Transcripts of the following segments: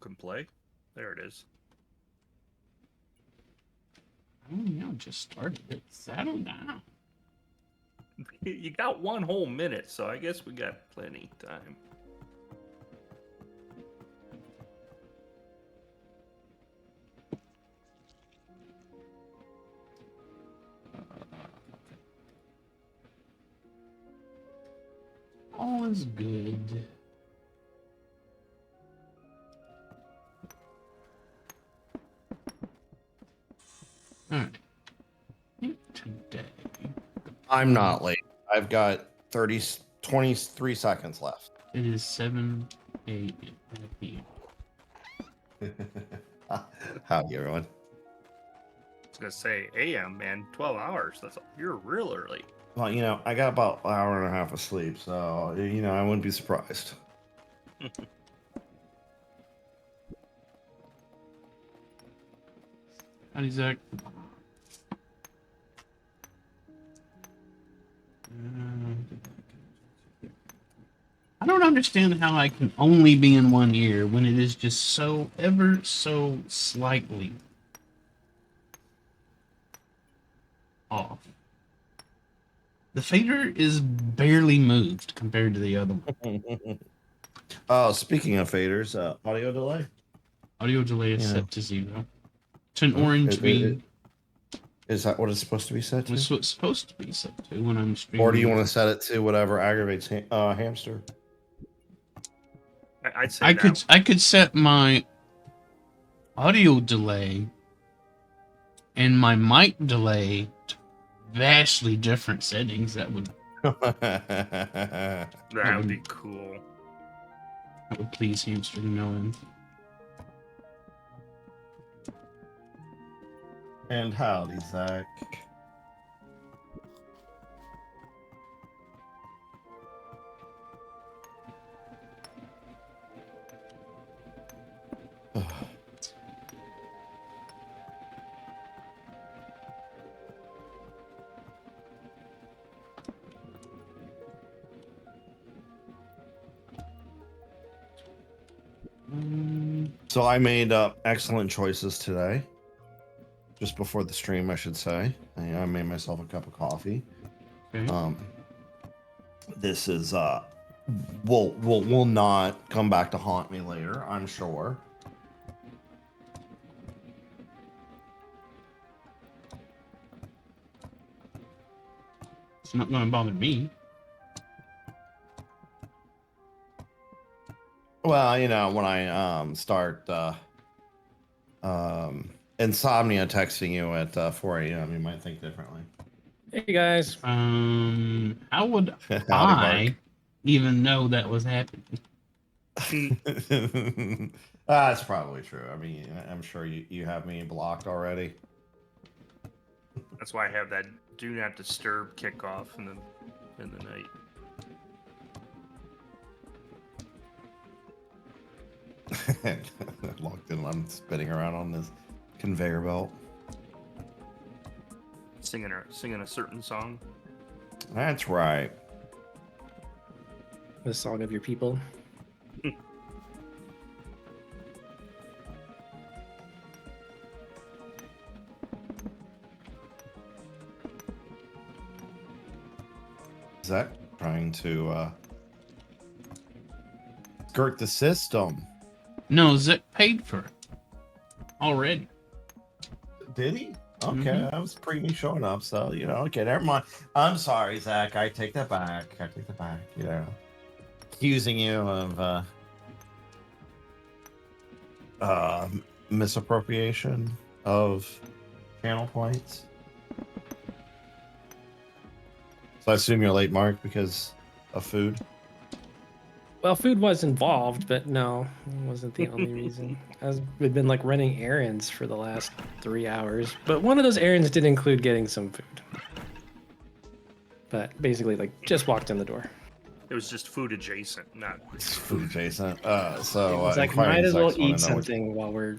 can play. There it is. Oh, yeah, just started it. Settle down. You got 1 whole minute, so I guess we got plenty time. All is good. Alright. Today. I'm not late. I've got 23 seconds left. It is 7 a.m. Howdy, everyone. I was gonna say AM, man, 12 hours. You're real early. Well, I got about an hour and a half of sleep, so I wouldn't be surprised. Howdy, Zach. I don't understand how I can only be in one ear when it is just so ever so slightly off. The fader is barely moved compared to the other one. Oh, speaking of faders, audio delay. Audio delay is Yeah. set to 0. To an orange beam. Is that what it's supposed to be set to? It's what it's supposed to be set to when I'm streaming. Or do you want to set it to whatever aggravates hamster? I'd say I could set my audio delay and my mic delay to vastly different settings. That would that would be cool. Please hamster knowing. And howdy, Zach. So I made excellent choices today. Just before the stream, I should say. I made myself a cup of coffee. Okay. This is will not come back to haunt me later, I'm sure. It's not going to bother me. Well, when I start insomnia texting you at 4 a.m., you might think differently. Hey guys. How would Howdy, I even know that was happening? That's probably true. I mean, I'm sure you have me blocked already. That's why I have that do not disturb kickoff in the night. Locked in, I'm spinning around on this conveyor belt. Singing a certain song. That's right. The song of your people. Zach trying to skirt the system. No, Zach paid for it already. Did he? Okay, Mhm. that was pre-me showing up, so okay, never mind. I'm sorry, Zach. I take that back. Accusing you of misappropriation of channel points. So I assume you're late, Mark, because of food. Well, food was involved, but no, it wasn't the only reason. We've been like running errands for the last 3 hours, but one of those errands did include getting some food. But basically, like, just walked in the door. It was just food adjacent, not It's food adjacent. It's like, might as well eat something while we're.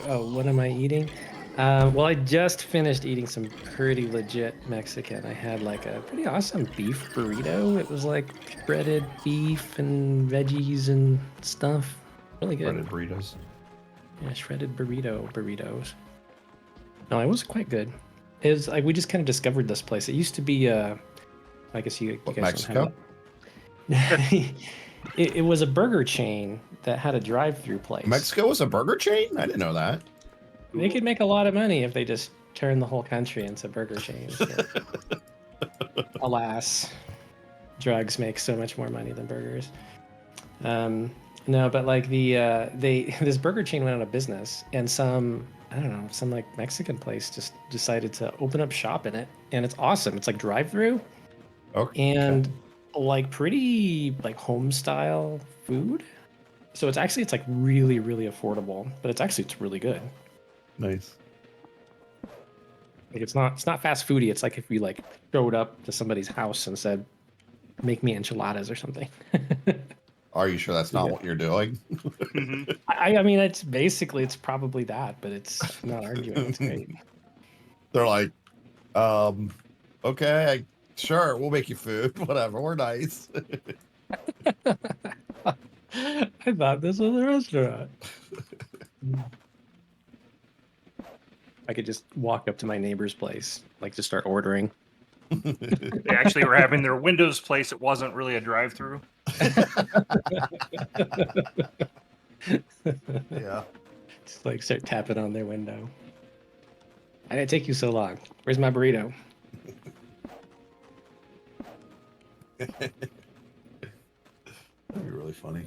What am I eating? Well, I just finished eating some pretty legit Mexican. I had like a pretty awesome beef burrito. It was like shredded beef and veggies and stuff. Really good. Breaded burritos. Yeah, shredded burritos. No, it was quite good. It was like we just kind of discovered this place. It used to be, I guess you What, guys Mexico? don't have it. It was a burger chain that had a drive-through place. Mexico was a burger chain? I didn't know that. They could make a lot of money if they just turned the whole country into burger chains. But alas, drugs make so much more money than burgers. No, but like this burger chain went out of business, and some like Mexican place just decided to open up shop in it, and it's awesome. It's like drive-through Okay. and like pretty like home style food. So it's like really really affordable, but it's really good. Nice. Like it's not fast foody. It's like if we like showed up to somebody's house and said, "Make me enchiladas" or something. Are you sure that's not what you're doing? Mhm. I mean, it's probably that, but it's I'm not arguing. It's great. They're like, okay, sure, we'll make you food. Whatever, we're nice. I thought this was a restaurant. I could just walk up to my neighbor's place, like to start ordering. They actually were having their Windows place. It wasn't really a drive-through. Yeah. Just like start tapping on their window. Why did it take you so long? Where's my burrito? That'd be really funny.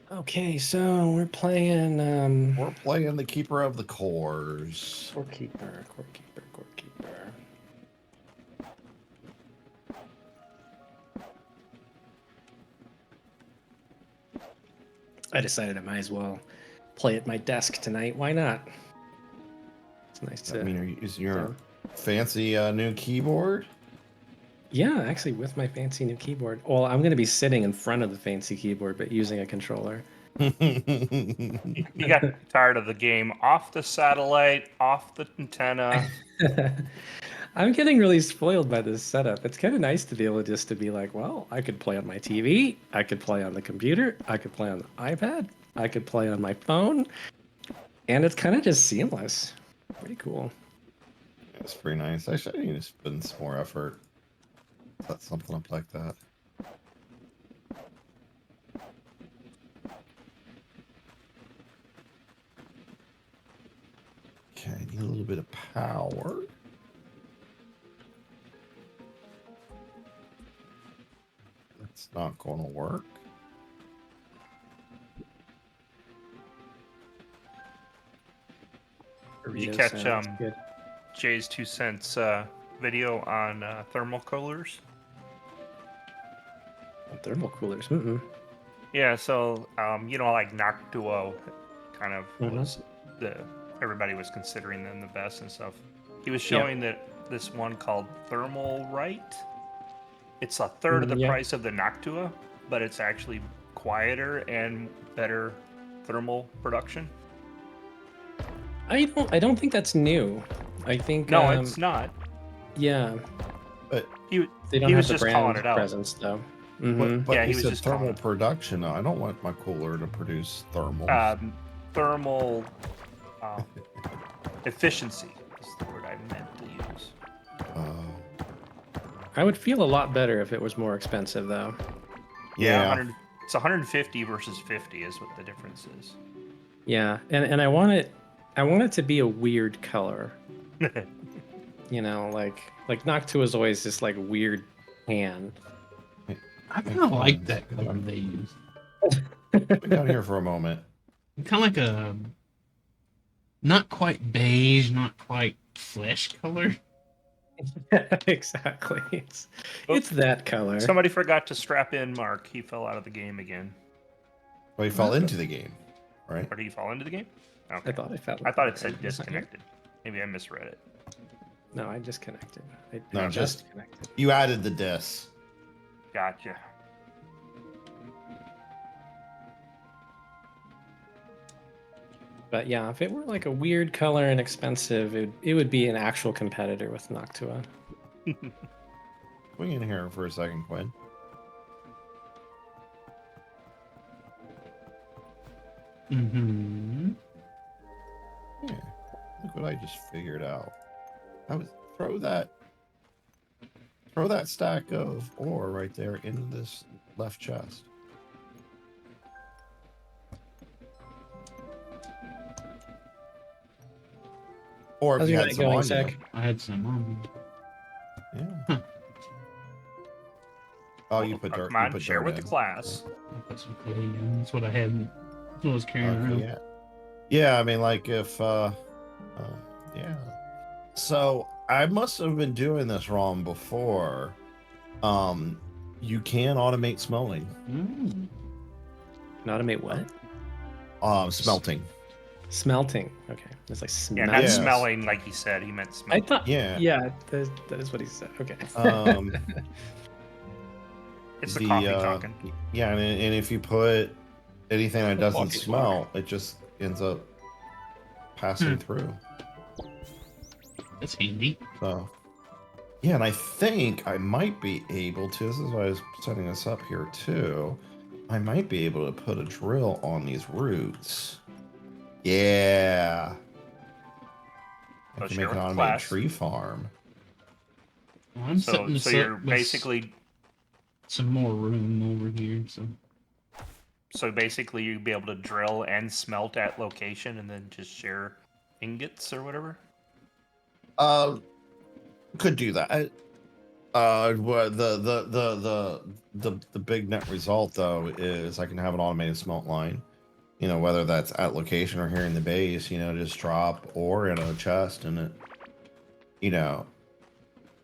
Okay, so we're playing We're playing the Keeper of the Cores. Core Keeper. I decided I might as well play at my desk tonight. Why not? It's nice to. I mean, is your fancy new keyboard? Yeah, actually, with my fancy new keyboard. Well, I'm going to be sitting in front of the fancy keyboard, but using a controller. You got tired of the game. Off the satellite, off the antenna. I'm getting really spoiled by this setup. It's kind of nice to be able to be like, well, I could play on my TV, I could play on the computer, I could play on the iPad, I could play on my phone, and it's kind of just seamless. Pretty cool. It's pretty nice. Actually, I need to spend some more effort. Set something up like that. Okay, I need a little bit of power. That's not going to work. Did you Burrito catch sounds good. Jay's 2 cents video on thermal coolers? Thermal coolers. Mm-mm. Yeah, so like Noctua kind of Mhm. was everybody was considering them the best and stuff. He was showing that this one called Thermal Right. It's a third of the Yeah. price of the Noctua, but it's actually quieter and better thermal production. I don't think that's new. I think No, it's not. yeah. But He They don't He have was the just brand calling it out. presence though. but, Mhm. but Yeah, he he was said just calling thermal it. production. No, I don't want my cooler to produce thermal. thermal efficiency is the word I meant to use. I would feel a lot better if it was more expensive though. yeah. 100, it's 150 versus 50 is what the difference is. Yeah, and I want it to be a weird color. You know, like Noctua is always this like weird tan. I kind of like that color they use. Been down here for a moment. Kind of like a not quite beige, not quite flesh color. Exactly. It's that color. Somebody forgot to strap in Mark. He fell out of the game again. Well, he fell into the game, right? Or did he fall into the game? Okay. I thought I felt. I thought it said disconnected. Maybe I misread it. No, I disconnected. No, I just- disconnected. You added the dis. Gotcha. But yeah, if it were like a weird color and expensive, it would be an actual competitor with Noctua. Swing in here for a second, Quinn. Mm-hmm. Yeah. Look what I just figured out. I would throw that stack of ore right there into this left chest. Or if How's you your had night some going, on you. Zach? I had some on. Yeah. Huh. Oh, you put dirt. Come You on, put share dirt with in. the class. I put some clay in. That's what I had. That's what I was carrying Okay, around. yeah. Yeah, I mean, like if yeah. So I must have been doing this wrong before. You can automate smelting. Mm. And automate what? Smelting. Smelting. Okay. It's like Yeah, smelting. not Yes. smelling like he said. He meant I smelling. thought. Yeah. Yeah, that is what he said. Okay. It's the coffee talking. Yeah, and if you put anything that The doesn't coffee smell, it just ends up passing through. That's handy. So yeah, and I think I might be able to. This is why I was setting this up here too. I might be able to put a drill on these roots. Yeah. I So can share make an with the automated class. tree farm. Well, I'm So, setting this so up you're with basically, some more room over here. so basically you'd be able to drill and smelt at location, and then just share ingots or whatever. Could do that. What the big net result though is I can have an automated smelt line. You know, whether that's at location or here in the base, you know, just drop ore in a chest and it, you know,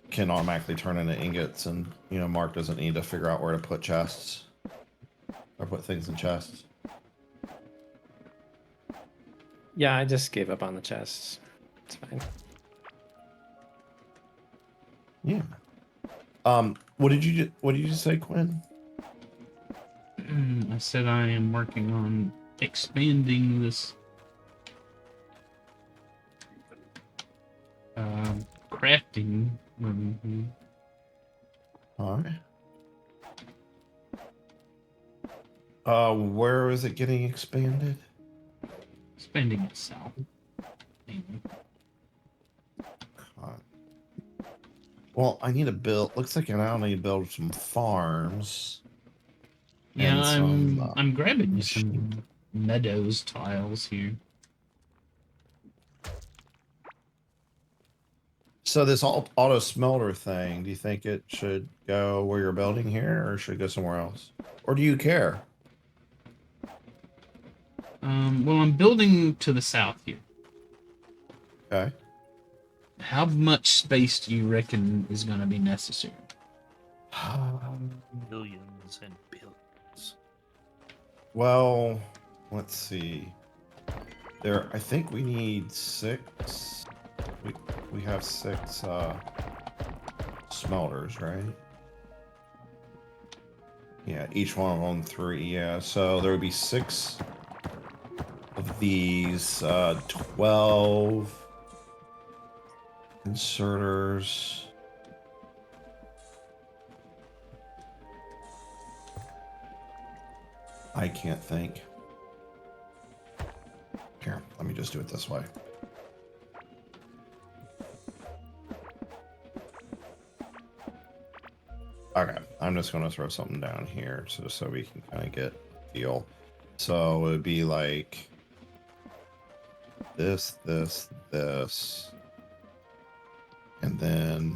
can automatically turn into ingots, and you know, Mark doesn't need to figure out where to put chests or put things in chests. Yeah, I just gave up on the chests. It's fine. Yeah. What did you say, Quinn? I said I am working on expanding this crafting room here. All right. Where is it getting expanded? Expanding it south. Mainly. Well, I need to build. Looks like I now need to build some farms. Yeah, and some, I'm grabbing sheep. some meadows tiles here. So this auto smelter thing, do you think it should go where you're building here, or should it go somewhere else, or do you care? Well, I'm building to the south here. Okay. How much space do you reckon is going to be necessary? Billions and billions. Well, let's see. I think we need 6. We have 6 smelters, right? Yeah, each one of them 3. Yeah, so there would be 6 of these. 12 inserters. I can't think. Here, let me just do it this way. Okay, I'm just going to throw something down here so we can kind of get a feel. So it would be like this, and then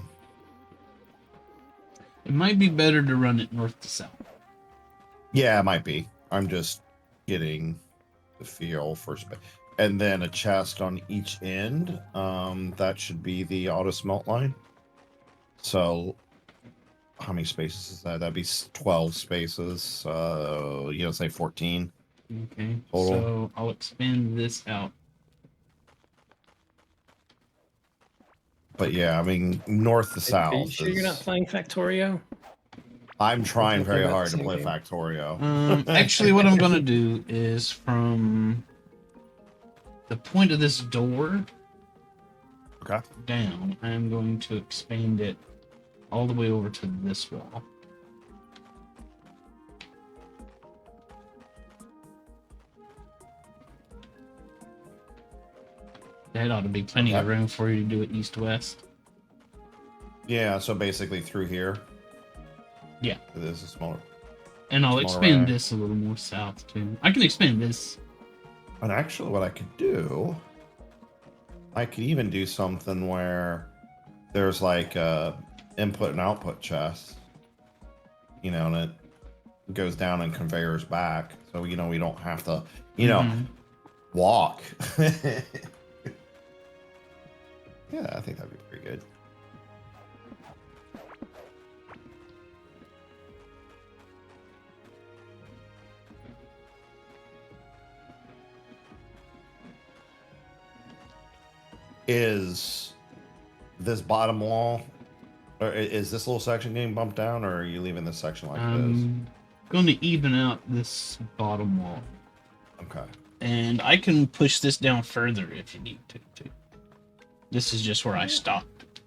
It might be better to run it north to south. yeah, it might be. I'm just getting the feel for space. And then a chest on each end. That should be the auto smelt line. So how many spaces is that? That'd be 12 spaces. You know, say 14. Okay, Total. so I'll expand this out. But yeah, I mean, north to south. Are you sure you're not playing Factorio? I'm trying very about hard the to same play game? Factorio. Actually, what I'm going to do is from the point of this door Okay. down, I'm going to expand it all the way over to this wall. That ought to be plenty of Okay. room for you to do it east-west. Yeah, so basically through here. Yeah. This is smaller. And I'll Smaller expand rack. this a little more south, too. I can expand this. And actually, what I could do, I could even do something where there's like a input and output chest, you know, and it goes down and conveyors back. So, you know, we don't have to, you know, Mhm. walk. Yeah, I think that'd be pretty good. Is this bottom wall, or is this little section getting bumped down, or are you leaving this section like it is? I'm going to even out this bottom wall. Okay. And I can push this down further if you need to, too. This is just where I stopped.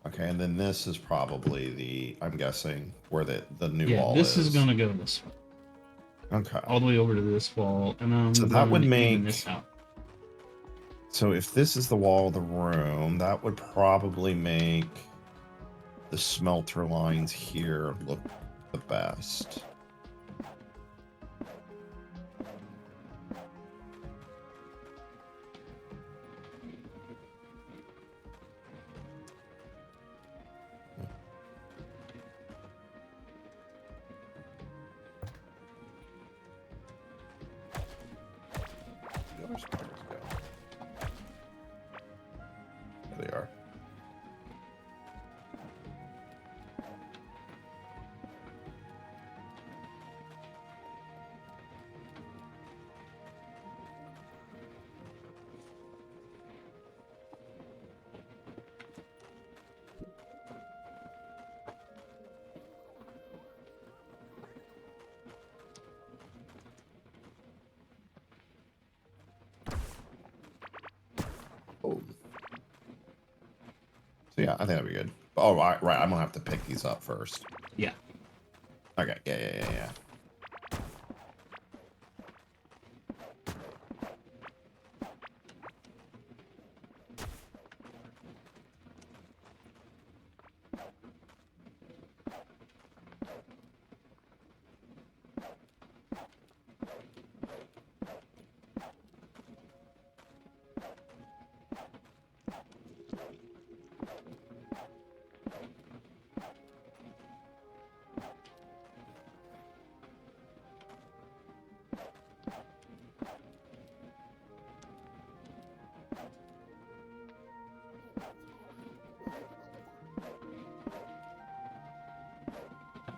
Okay, and then this is probably the, I'm guessing, where the new Yeah, wall this is. is going to go this way. Okay. All the way over to this wall. And I'm So that would going to even make- this out. So if this is the wall of the room, that would probably make the smelter lines here look the best. The other spiders go. There they are. Oh. So yeah, I think that'd be good. Oh, right. I'm gonna have to pick these up first. Yeah. Okay. Yeah.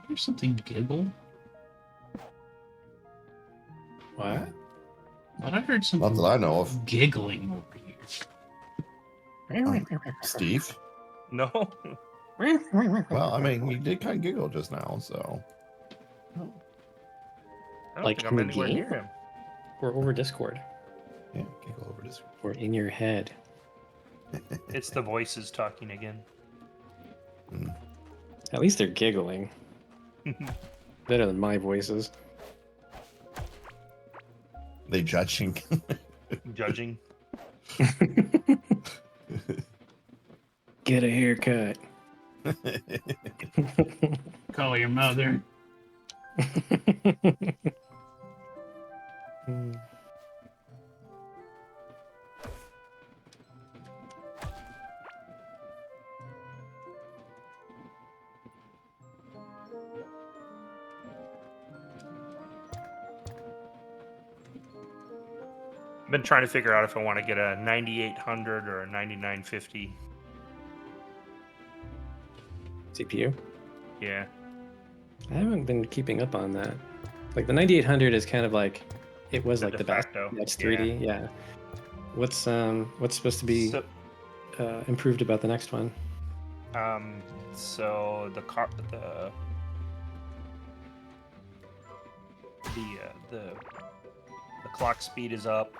There's something giggle. What? But I heard Not something that I know of. giggling over here. Steve. No. Well, I mean, you did kind of giggle just now, so. I don't Like think I'm in the anywhere game? near him. We're over Discord. Yeah, giggle over this. We're in your head. It's the voices talking again. At least they're giggling. Better than my voices. They judging. Judging. Get a haircut. Call your mother. Hmm. I've been trying to figure out if I want to get a 9800 or a 9950. CPU. Yeah. I haven't been keeping up on that. Like the 9800 is kind of like it was The like de the best. facto, That's 3D. Yeah. What's supposed to be So, improved about the next one? so the clock speed is up.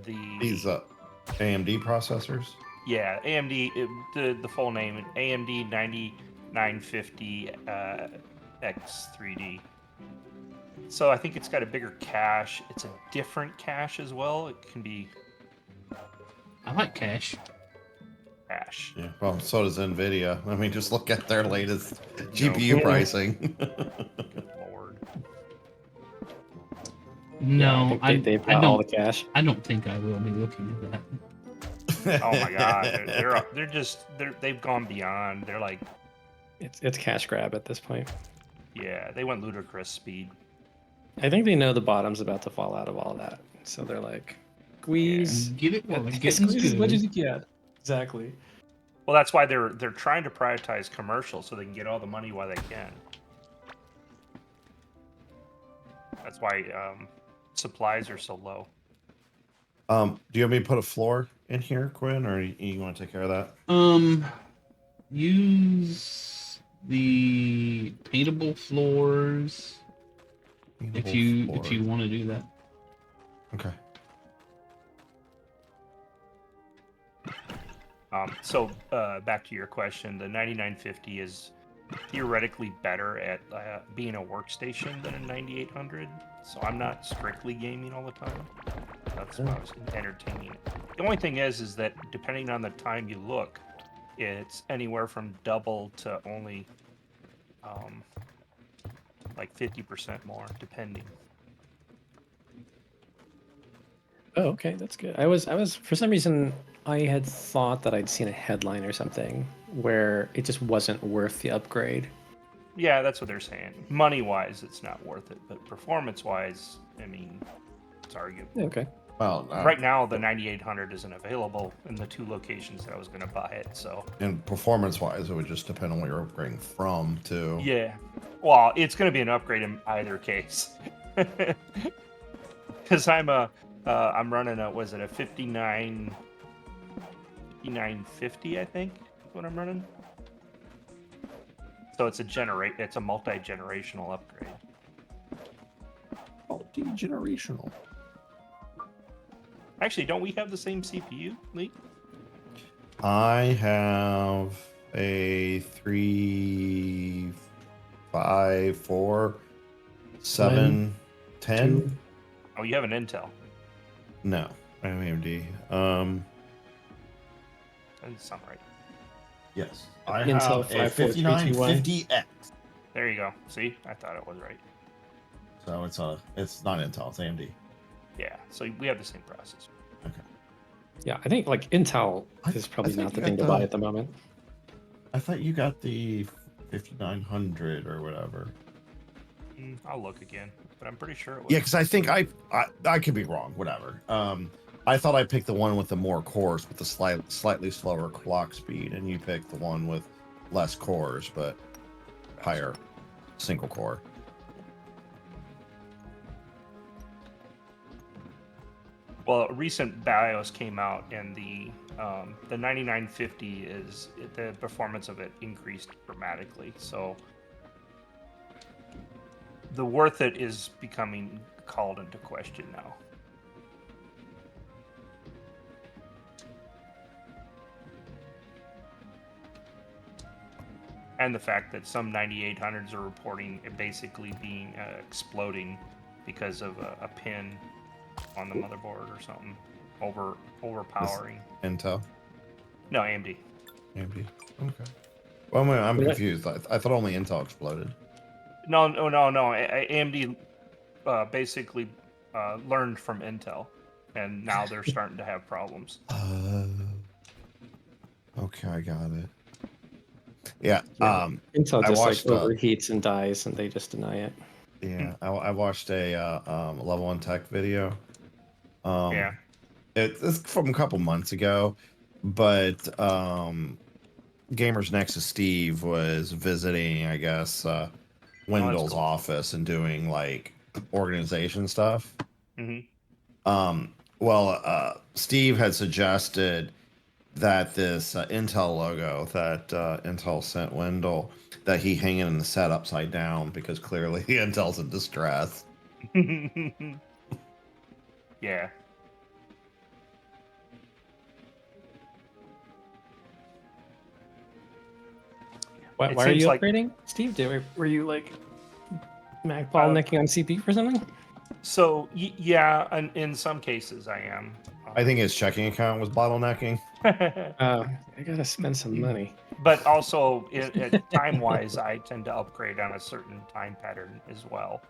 These AMD processors. Yeah, AMD. The full name AMD 9950 X3D. So I think it's got a bigger cache. It's a different cache as well. It can be I like cash. cache. Yeah. Well, so does Nvidia. I mean, just look at their latest There you go. GPU pricing. Good lord. No, I think they've I got all the don't. cash. I don't think I will be looking at that. Oh my god, they've gone beyond. They're like, It's cash grab at this point. yeah, they went ludicrous speed. I think they know the bottom's about to fall out of all that, so they're like, squeeze, Get it while it squeeze getting's as much good. as you can. Exactly. Well, that's why they're trying to prioritize commercial so they can get all the money while they can. That's why supplies are so low. Do you want me to put a floor in here, Quinn, or you want to take care of that? Use the paintable floors if you want to do that. Okay. So back to your question, the 9950 is theoretically better at being a workstation than a 9800. So I'm not strictly gaming all the time. That's why I was entertaining it. The only thing is that depending on the time you look, it's anywhere from double to only like 50% more, depending. Oh, okay, that's good. I was for some reason I had thought that I'd seen a headline or something where it just wasn't worth the upgrade. Yeah, that's what they're saying. Money-wise, it's not worth it, but performance-wise, I mean, it's arguable. Okay. Well, Right now, the 9800 isn't available in the 2 locations that I was going to buy it, so... and performance-wise, it would just depend on what you're upgrading from, too. Yeah. Well, it's going to be an upgrade in either case. Because I'm running a, was it a 5950, I think, is what I'm running. So it's a multi-generational upgrade. Multi-generational. Actually, don't we have the same CPU, Lee? I have a 3, 5, 4, 7, 10. Oh, you have an Intel. No, I have AMD. That doesn't sound right. Yes, I Intel have a 5950X. There you go. See, I thought it was right. So it's not Intel, it's AMD. Yeah, so we have the same processor. Okay. Yeah, I think like Intel is probably think not the you thing got to buy the- at the moment. I thought you got the 5900 or whatever. I'll look again, but I'm pretty sure it was. Yeah, because I think I could be wrong. Whatever. I thought I picked the one with the more cores with the slightly slower clock speed, and you picked the one with less cores but higher single core. Well, a recent BIOS came out, and the 9950 the performance of it increased dramatically. So the worth it is becoming called into question now. And the fact that some 9800s are reporting it basically being exploding because of a pin on the motherboard or something overpowering. Intel, No, AMD. AMD. Okay. Well, I'm confused. I thought only Intel exploded. No. AMD basically learned from Intel, and now they're starting to have problems. Okay, I got it. Yeah. Intel I just watched, like overheats and dies, and they just deny it. Yeah, I watched a level 1 tech video. Yeah. It's from a couple months ago, but Gamers Next to Steve was visiting, I guess, Wendell's cool. office and doing like organization stuff. Mm-hmm. Steve had suggested that this Intel logo that Intel sent Wendell, that he hang it in the set upside down because clearly Intel's in distress. Yeah. Why are you upgrading, Steve? Were you like Mac bottlenecking on CPU for something? So yeah, in some cases I am. I think his checking account was bottlenecking. I gotta spend some money. But also, time-wise, I tend to upgrade on a certain time pattern as well.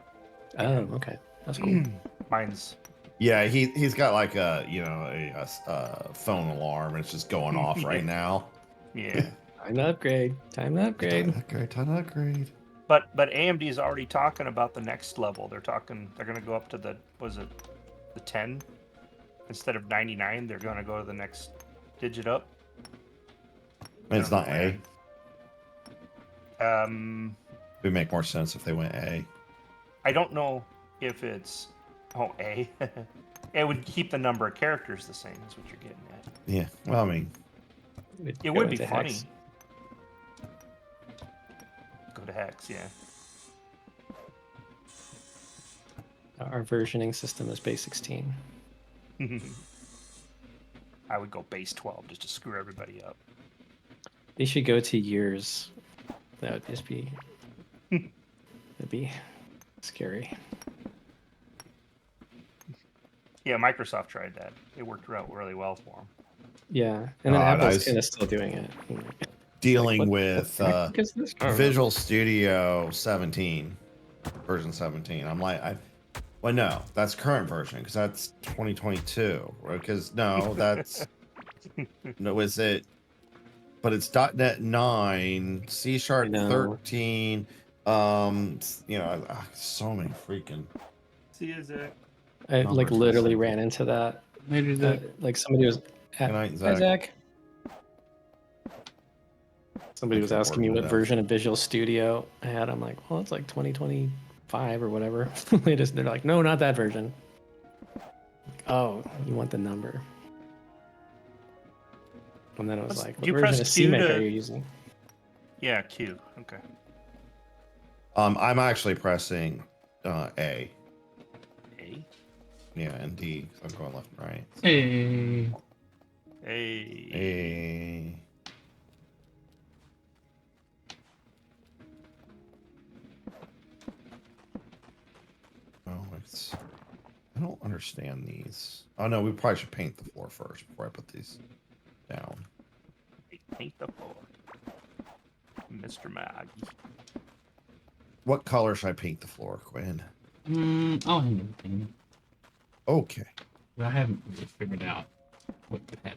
Oh, okay, that's cool. Mine's Yeah, he's got like a a phone alarm, and it's just going off right now. yeah. Time to upgrade. Time to upgrade. Time to upgrade. But AMD is already talking about the next level. They're going to go up to the 10 instead of 99. They're going to go to the next digit up. It's not A. It would make more sense if they went A. I don't know if it's A. It would keep the number of characters the same. Is what you're getting at. Yeah. Well, I mean, it would be funny. Hex. Go to hex, yeah. Our versioning system is base 16. I would go base 12 just to screw everybody up. They should go to years. That would just be. That'd be scary. Yeah, Microsoft tried that. It worked out really well for them. Yeah, and then Apple's kind of still doing it. Dealing with Oh. Visual Studio 17, version 17. I'm like, well, no, that's current version because that's 2022. Because no, that's no, is it? But it's .NET 9, C# 13. So many freaking. See, is it? I like literally ran into that. Maybe Like somebody was. Good night, Hi, Zach. Zach. Somebody was asking me what version of Visual Studio I had. I'm like, well, it's like 2025 or whatever. They're like, no, not that version. Oh, you want the number? And then I was like, what version of CMake are you using? Yeah, Q. Okay. I'm actually pressing A. A. Yeah, and D. So I'm going left and right. Hey. A. Oh, I don't understand these. Oh no, we probably should paint the floor first before I put these down. Paint the floor, Mr. Mag. What color should I paint the floor, Quinn? I'll handle it. Okay. But I haven't really figured out what to have.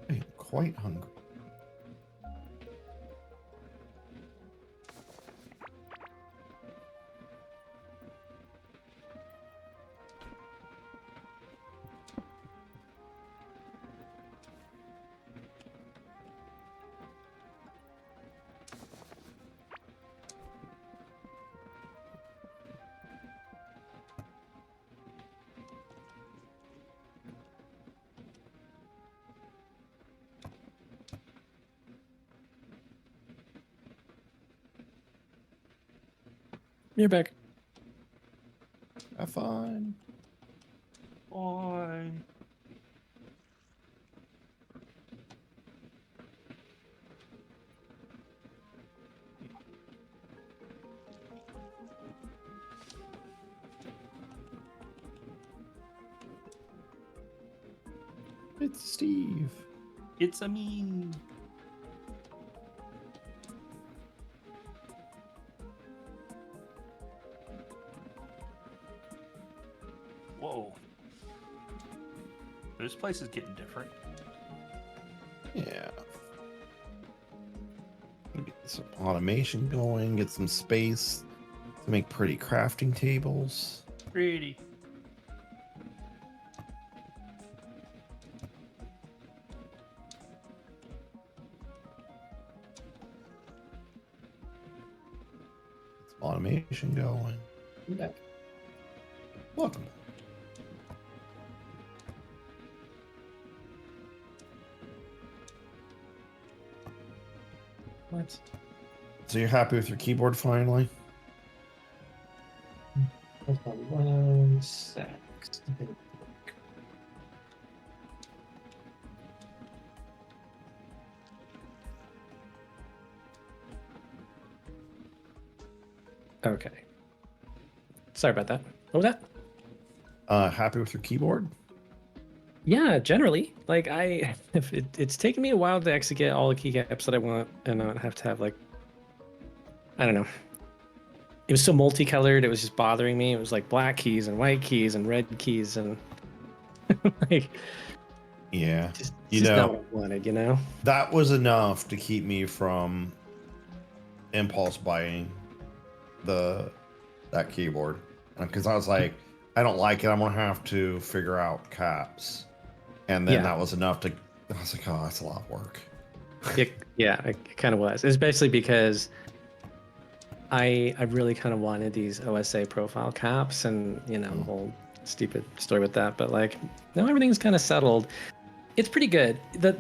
I'm quite hungry. You're back. Have fun. Bye. It's Steve. It's a me. Whoa. This place is getting different. Yeah. Get some automation going, get some space to make pretty crafting tables. Pretty. Automation going. Okay. Welcome. What? So you're happy with your keyboard finally? Hold on 1 sec. Okay. Sorry about that. What was that? Happy with your keyboard? Yeah, generally. Like it's taken me a while to actually get all the keycaps that I want and not have to have like, I don't know. It was so multicolored, it was just bothering me. It was like black keys and white keys and red keys and like Yeah. just You not know, what I wanted, you know? that was enough to keep me from impulse buying that keyboard. Because I was like, I don't like it. I'm gonna have to figure out caps. And then Yeah. that was enough to I was like, oh, that's a lot of work. It kind of was. Especially because I really kind of wanted these OSA profile caps and, you know, the whole stupid story with that. But like, now everything's kind of settled. It's pretty good. The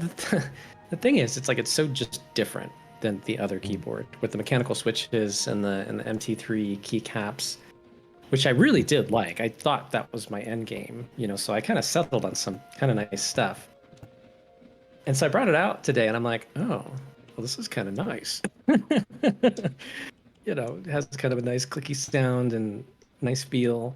thing is, it's like it's so just different than the other keyboard with the mechanical switches and the MT3 keycaps, which I really did like. I thought that was my end game, you know, so I kind of settled on some kind of nice stuff. And so I brought it out today and I'm like, oh, well, this is kind of nice. You know, it has kind of a nice clicky sound and nice feel.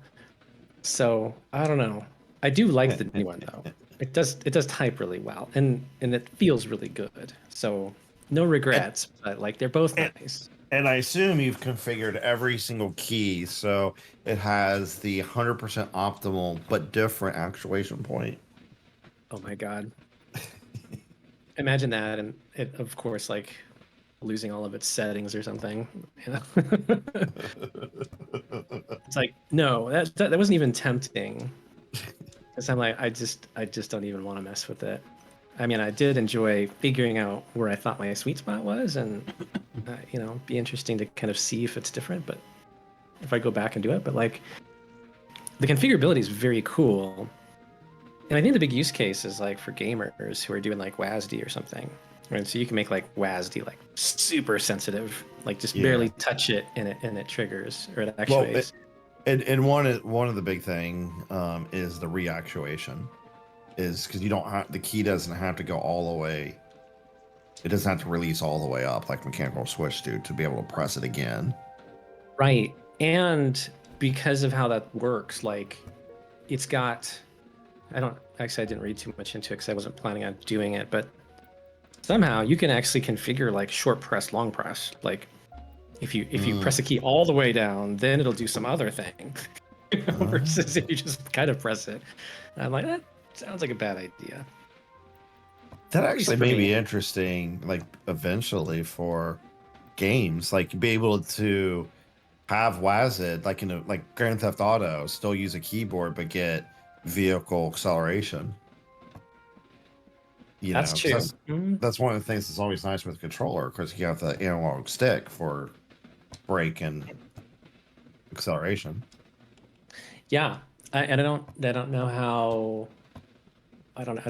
So I don't know. I do like the new one though. It does type really well and it feels really good. So no regrets, but like they're both nice. And I assume you've configured every single key so it has the 100% optimal but different actuation point. Oh my god. Imagine that, and it, of course, like losing all of its settings or something. You know? It's like, no, that wasn't even tempting. Because I'm like, I just don't even want to mess with it. I mean, I did enjoy figuring out where I thought my sweet spot was, and you know, be interesting to kind of see if it's different. But if I go back and do it, but like, the configurability is very cool. And I think the big use case is like for gamers who are doing like WASD or something. Right? So you can make like WASD like super sensitive, like just barely touch it and it triggers or it actuates. And one of the big thing is the reactuation, is because you don't have the key doesn't have to go all the way. It doesn't have to release all the way up like mechanical switch do to be able to press it again. Right, and because of how that works, like it's got. I didn't read too much into it because I wasn't planning on doing it, but somehow you can actually configure like short press, long press. Like if you press a key all the way down, then it'll do some other thing. Versus if you just kind of press it. And I'm like, that sounds like a bad idea. That actually may be interesting, like eventually for games, like be able to have WASD like in like Grand Theft Auto, still use a keyboard but get vehicle acceleration. You That's know, true. that's one of the things that's always nice with a controller, because you have the analog stick for brake and acceleration. Yeah, and I don't know how. I don't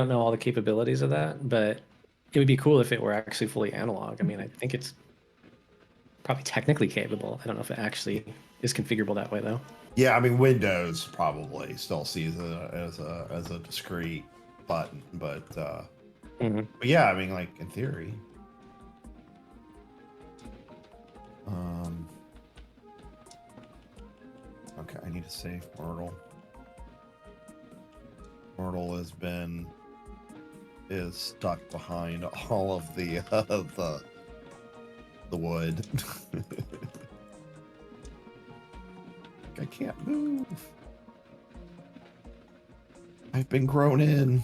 know all the capabilities of that, but it would be cool if it were actually fully analog. I mean, I think it's probably technically capable. I don't know if it actually is configurable that way though. Yeah, I mean Windows probably still sees it as a discrete button, but but yeah, I mean, like in theory. Okay, I need to save Myrtle. Myrtle is stuck behind all of the wood. I can't move. I I've been grown in.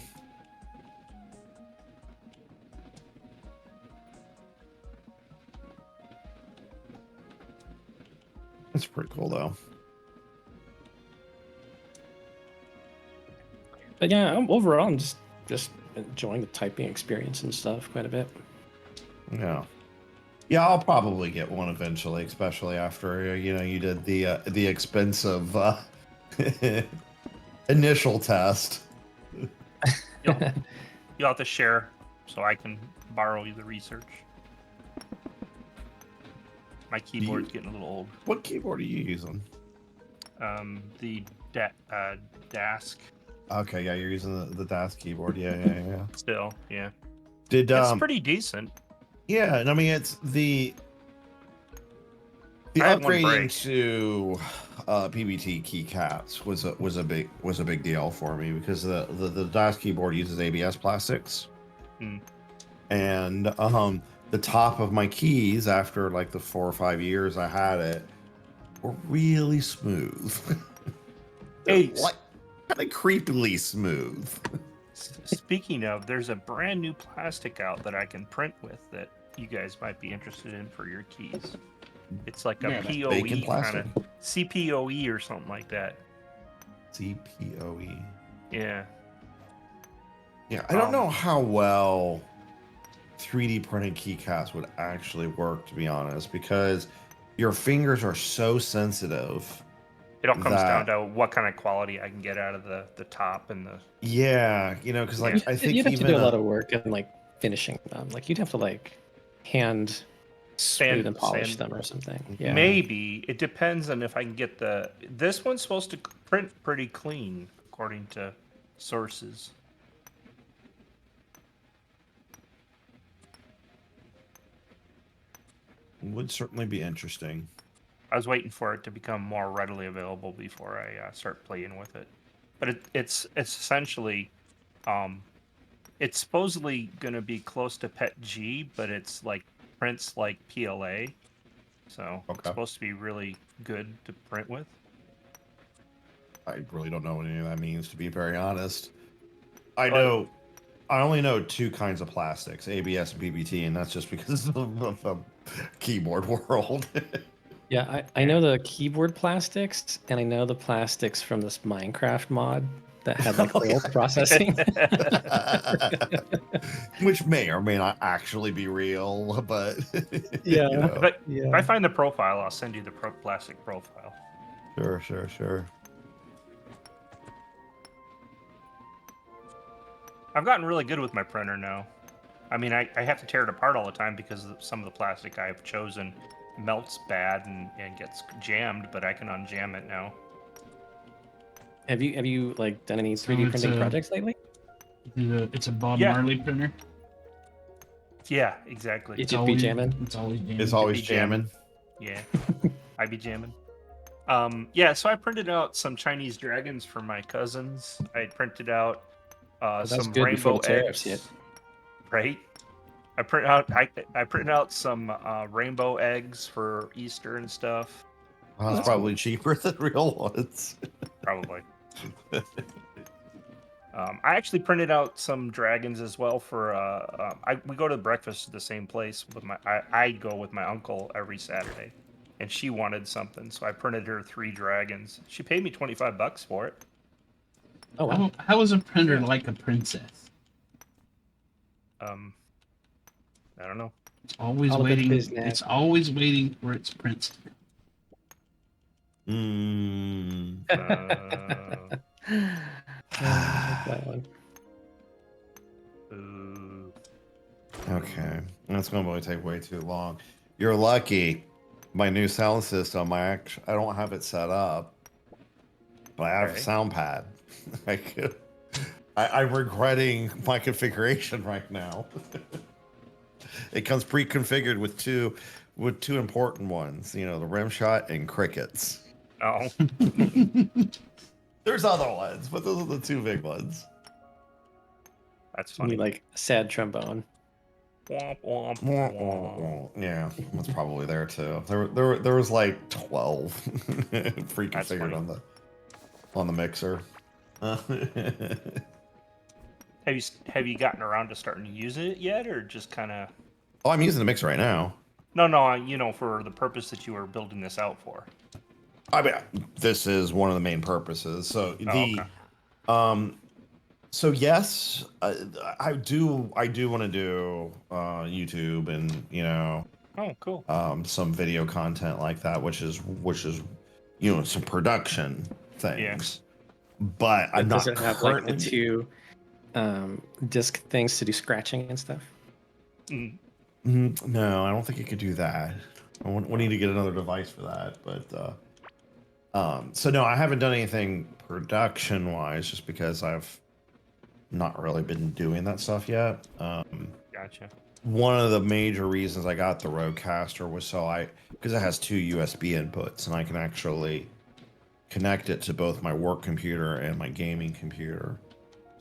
It's pretty cool though. But yeah, overall, I'm just enjoying the typing experience and stuff quite a bit. Yeah. Yeah, I'll probably get one eventually, especially after you did the expensive initial test. You'll have to share so I can borrow you the research. My keyboard's getting a little old. What keyboard are you using? The Dask. Okay, yeah, you're using the DAS keyboard. Yeah. Still, yeah. Did It's pretty decent. Yeah, and I mean it's the I had one upgrading break. to PBT keycaps was a big deal for me because the DAS keyboard uses ABS plastics, and the top of my keys after like the 4 or 5 years I had it were really smooth. Hey, like kind of creepily smooth. Speaking of, there's a brand new plastic out that I can print with that you guys might be interested in for your keys. It's like a POE bacon kind plastic? of CPOE or something like that. CPOE. Yeah. Yeah, I don't know how well 3D printed keycaps would actually work, to be honest, because your fingers are so sensitive. It all comes down to what kind of quality I can get out of the top and the. Yeah, because like I think you'd have even to do a lot of work and like finishing them. Like you'd have to like hand smooth and polish them or something. Yeah. Maybe it depends on if I can get the. This one's supposed to print pretty clean according to sources. Would certainly be interesting. I was waiting for it to become more readily available before I start playing with it. But it's essentially, it's supposedly going to be close to PETG, but it's like prints like PLA, so it's supposed to be really good to print with. I really don't know what any of that means, to be very honest. I only know 2 kinds of plastics, ABS and PBT, and that's just because of the keyboard world. Yeah, I know the keyboard plastics, and I know the plastics from this Minecraft mod that had like oil processing. Which may or may not actually be real, but yeah. If I find the profile, I'll send you the plastic profile. Sure. I've gotten really good with my printer now. I mean, I have to tear it apart all the time because some of the plastic I've chosen melts bad and gets jammed, but I can unjam it now. Have you like done any 3D printing projects lately? It's a Bob Marley printer. Yeah, exactly. It just be jamming. It's always jamming. Yeah, I be jamming. Yeah, so I printed out some Chinese dragons for my cousins. I printed out some rainbow eggs. Right. I printed out some rainbow eggs for Easter and stuff. Well, that's probably cheaper than real ones. Probably. I actually printed out some dragons as well for. We go to breakfast to the same place with I go with my uncle every Saturday, and she wanted something, so I printed her 3 dragons. She paid me $25 for it. Oh wow! How is a printer like a princess? I don't know. It's always waiting. It's always waiting for its prince. That one. Okay, that's going to really take way too long. You're lucky. My new sound system, I don't have it set up, but I have a sound pad. I'm regretting my configuration right now. It comes pre-configured with two important ones, the rim shot and crickets. Oh. There's other ones, but those are the 2 big ones. That's funny. You like sad trombone. Womp, womp, womp. Yeah, that's probably there too. There was like 12 pre-configured on the mixer. Have you gotten around to starting to use it yet, or just kind of? Oh, I'm using the mixer right now. No, for the purpose that you were building this out for. I mean, this is one of the main purposes. So Okay. So yes, I do want to do YouTube and Oh, cool. some video content like that, which is some production things. But I'm Does not it have like the currently. two disc things to do scratching and stuff? Mm, No, I don't think it could do that. We need to get another device for that. But so no, I haven't done anything production wise, just because I've not really been doing that stuff yet. Gotcha. One of the major reasons I got the Rodecaster was because it has two USB inputs, and I can actually connect it to both my work computer and my gaming computer.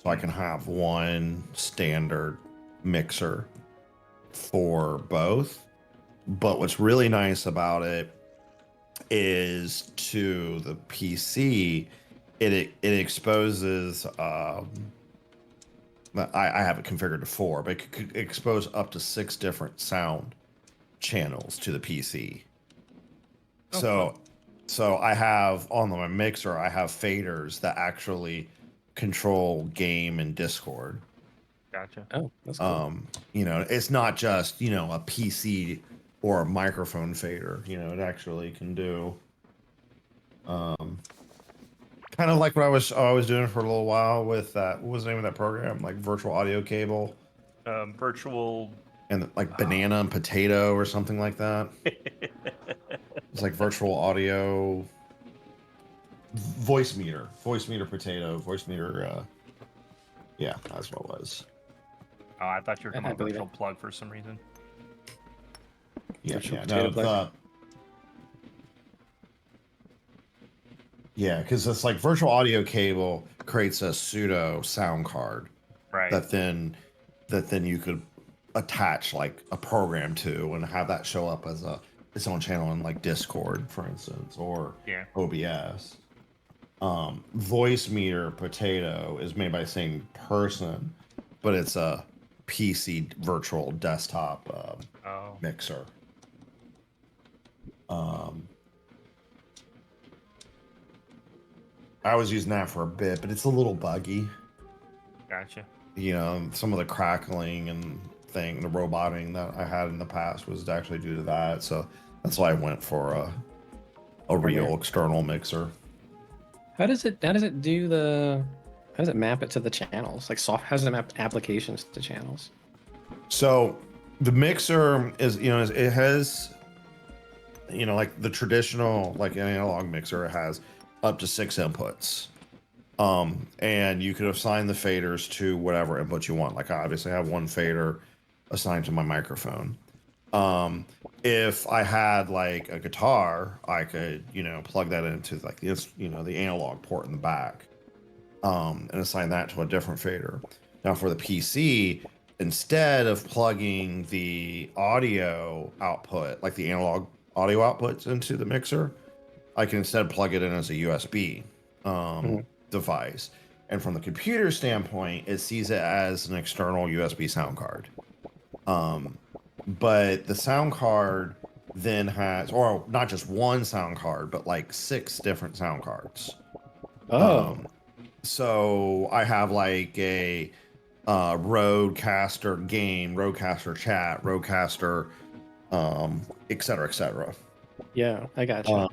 So I can have one standard mixer for both. But what's really nice about it is to the PC, it exposes. I have it configured to 4, but it could expose up to 6 different sound channels to the PC. So I have on my mixer, I have faders that actually control game and Discord. Gotcha. Oh, that's cool. It's not just a PC or a microphone fader. It actually can do kind of like what I was doing for a little while with that. What was the name of that program? Like virtual audio cable Virtual. and like banana and potato or something like that. It's like virtual audio voice meter potato, voice meter. Yeah, that's what it was. Oh, I thought you were talking I about believe virtual it. plug for some reason. Yeah, Virtual yeah, potato plug. Yeah, because it's like virtual audio cable creates a pseudo sound card Right. that then you could attach like a program to and have that show up as its own channel in like Discord, for instance, or OBS. Voice meter potato is made by the same person, but it's a PC virtual desktop mixer. I was using that for a bit, but it's a little buggy. Gotcha. Some of the crackling and the roboting that I had in the past was actually due to that. So that's why I went for a real external mixer. How does it map it to the channels? Like how does it map applications to channels? So the mixer is, it has, like the traditional, like an analog mixer, it has up to 6 inputs. And you could assign the faders to whatever input you want. Like I obviously have one fader assigned to my microphone. If I had like a guitar, I could, plug that into like this, the analog port in the back, and assign that to a different fader. Now for the PC, instead of plugging the audio output, like the analog audio outputs into the mixer, I can instead plug it in as a USB device. And from the computer standpoint, it sees it as an external USB sound card. But the sound card then has, or not just one sound card, but like 6 different sound cards. So I have like a Rodecaster game, Rodecaster chat, Rodecaster, et cetera, et cetera. Yeah, I got you.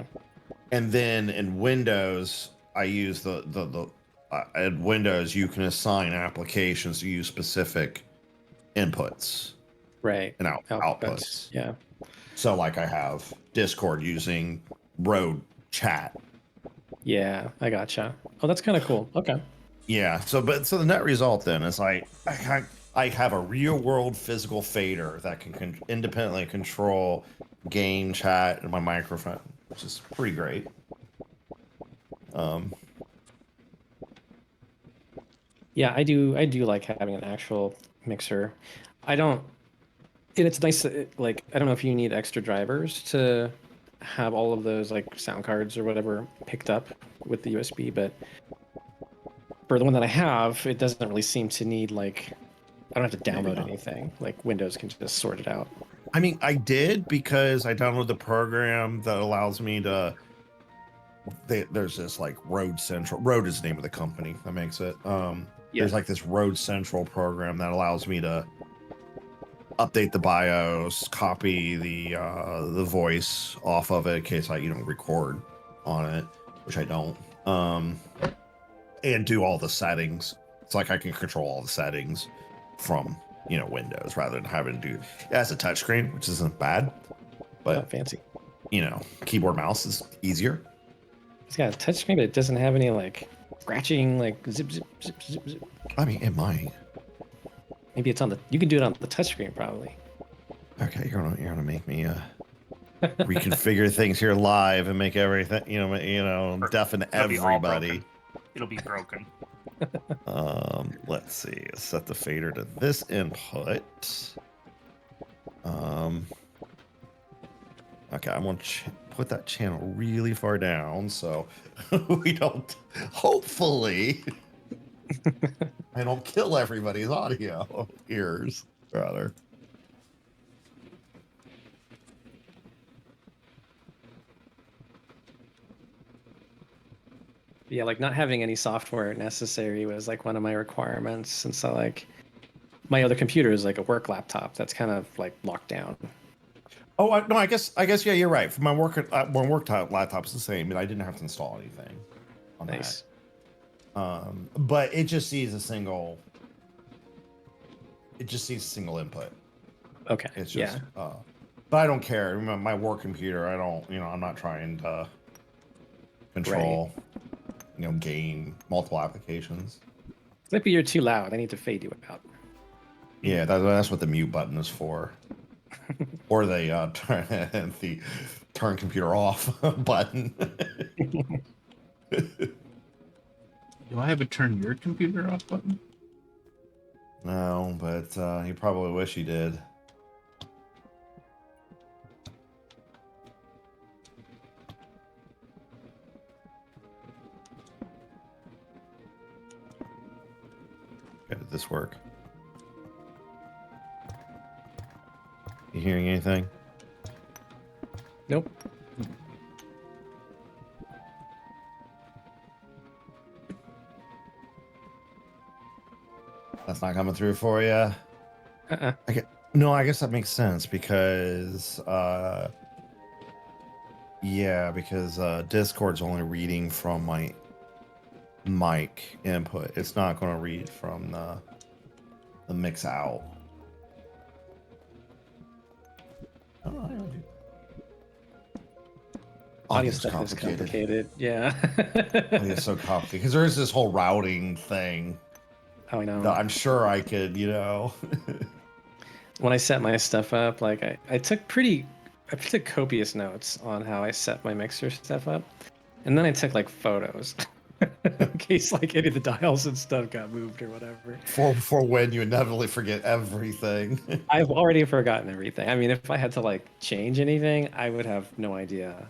And then in Windows, I use in Windows, you can assign applications to use specific inputs. Right. And outputs. Yeah. So like I have Discord using Rode chat. Yeah, I gotcha. Oh, that's kind of cool. Okay. Yeah. So the net result then is I have a real world physical fader that can independently control game, chat, and my microphone, which is pretty great. Yeah, I do like having an actual mixer. It's nice. Like, I don't know if you need extra drivers to have all of those like sound cards or whatever picked up with the USB, but for the one that I have, it doesn't really seem to need like I don't have to Maybe download not. anything. Like Windows can just sort it out. I mean, I did because I downloaded the program that allows me to. There's this like Road Central. Road is the name of the company that makes it. Yeah. There's like this Road Central program that allows me to update the BIOS, copy the voice off of it in case I record on it, which I don't. And do all the settings. It's like I can control all the settings from Windows rather than having to do. Yeah, it's a touchscreen, which isn't bad, but Not fancy. keyboard mouse is easier. It's got a touchscreen, but it doesn't have any like scratching, like zip, zip, zip, zip, zip. I mean, it might. Maybe it's on the. You can do it on the touchscreen, probably. Okay, you're gonna make me reconfigure things here live and make everything deafen It'll be all everybody. broken. It'll be broken. Let's see. Set the fader to this input. Okay, I'm gonna put that channel really far down so we don't. Hopefully, I don't kill everybody's audio ears, rather. Yeah, like not having any software necessary was like one of my requirements, and so like my other computer is like a work laptop that's kind of like locked down. Oh no, I guess yeah, you're right. For my work laptop's the same, but I didn't have to install anything on Nice. that. But it just sees a single. It just sees a single input. Okay. It's just. But I don't care. My work computer. I don't. I'm not trying to control. Gain multiple applications. Flippy, you're too loud. I need to fade you out. Yeah, that's what the mute button is for. Or the turn computer off button. Do I have a turn your computer off button? No, but you probably wish you did. Okay, did this work? You hearing anything? Nope. That's not coming through for you. No, I guess that makes sense because Discord's only reading from my mic input. It's not going to read from the mix out. Audio stuff is complicated. Yeah. It's so complicated because there's this whole routing thing. Oh, I know. That I'm sure I could, When I set my stuff up, like I took copious notes on how I set my mixer stuff up, and then I took like photos in case like any of the dials and stuff got moved or whatever. For when you inevitably forget everything. I've already forgotten everything. I mean, if I had to like change anything, I would have no idea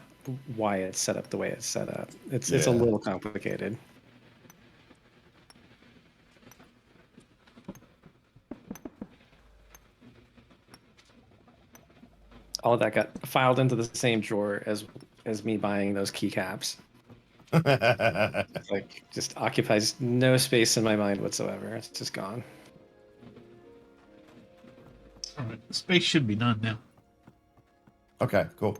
why it's set up the way it's set up. It's a little complicated. All of that got filed into the same drawer as me buying those keycaps. Like just occupies no space in my mind whatsoever. It's just gone. All right, the space should be done now. Okay, cool.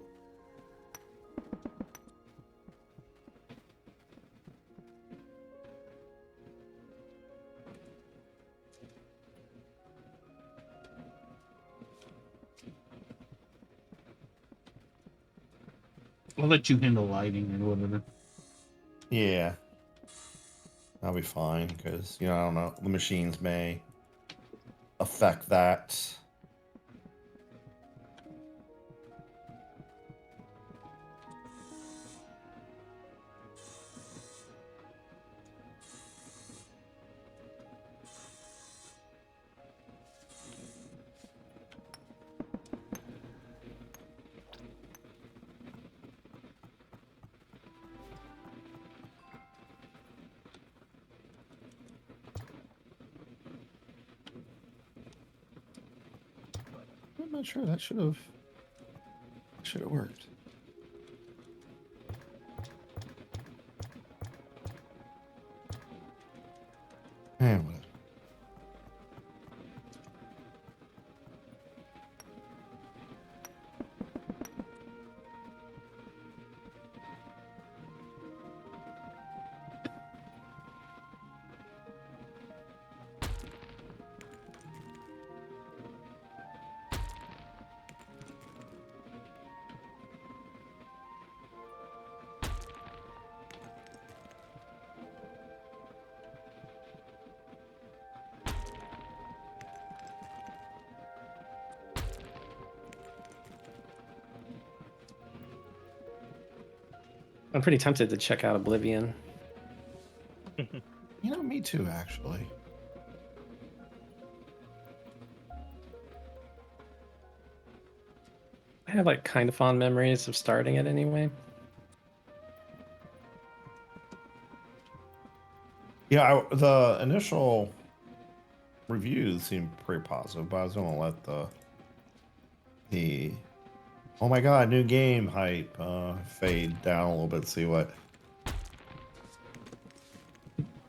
I'll let you handle lighting or whatever. Yeah. That'll be fine because, I don't know. The machines may affect that. I'm not sure. That should have worked. Whatever. I'm pretty tempted to check out Oblivion. Me too, actually. I have like kind of fond memories of starting it anyway. Yeah, the initial reviews seemed pretty positive, but I was gonna let the oh my god, new game hype fade down a little bit, see what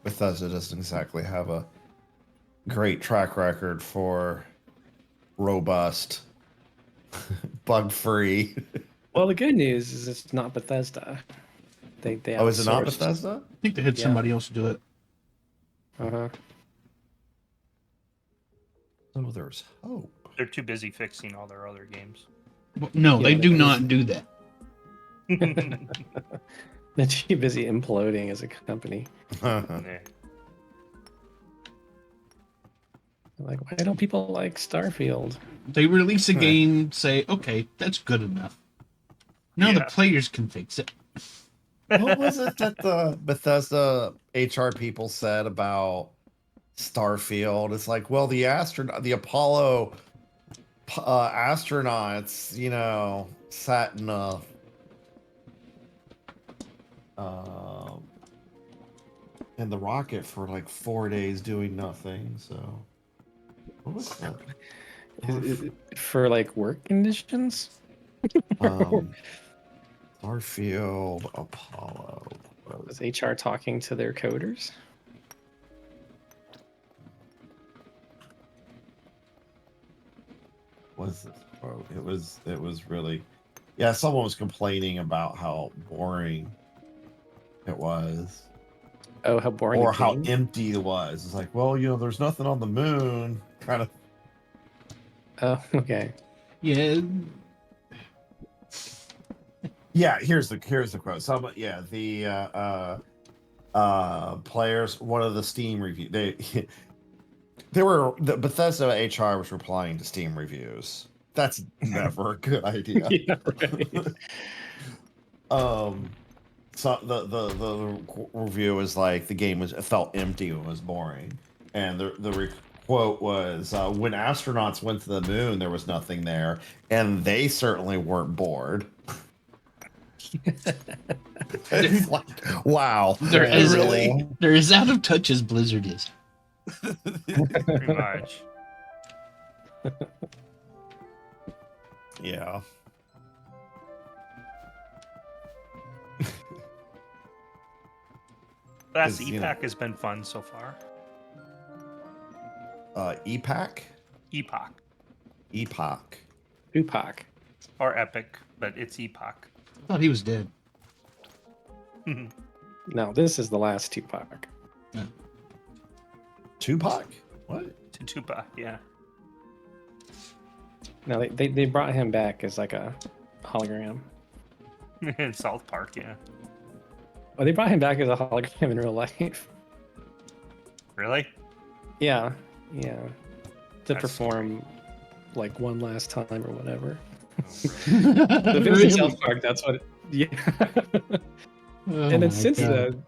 Bethesda doesn't exactly have a great track record for robust, bug-free. Well, the good news is it's not Bethesda. They Oh, is it not outsourced. Bethesda? I think they had Yeah. somebody else do it. Uh-huh. Oh, there's hope. They're too busy fixing all their other games. Well, no, Yeah, they do they- not do that. They're too busy imploding as a company. Yeah. Like, why don't people like Starfield? They release a Huh. game, say, okay, that's good enough. Now the Yeah. players can fix it. What was it that the Bethesda HR people said about Starfield? It's like, well, the Apollo astronauts, sat in in the rocket for like 4 days doing nothing. So, what was that? For like work conditions? Starfield Apollo. Was HR talking to their coders? Was this quote? It was really, yeah. Someone was complaining about how boring it was, Oh, how boring! or the how game? empty it was. It's like, well, there's nothing on the moon. Kind of. Oh, okay. Yeah, Yeah. Here's the quote. The players. One of the Steam review. The Bethesda HR was replying to Steam reviews. That's never a good idea. Yeah, right. So the review was like the game felt empty and was boring, and the quote was when astronauts went to the moon, there was nothing there, and they certainly weren't bored. It's like, wow, they're Yeah, as really? they're as out of touch as Blizzard is. Pretty much. Yeah. That's 'Cause, EPAC has been fun so far. EPAC, Epoch Tupac. or Epic, but it's Epoch. I thought he was dead. No, this is the last Tupac. Tupac. What? Tupac, yeah. No, they brought him back as like a hologram. In South Park, yeah. Oh, they brought him back as a hologram in real life. Really? Yeah, to That's- perform like one last time or whatever. Oh, The Really? Vincent South Park, that's what. Yeah. Oh And then my since God. then,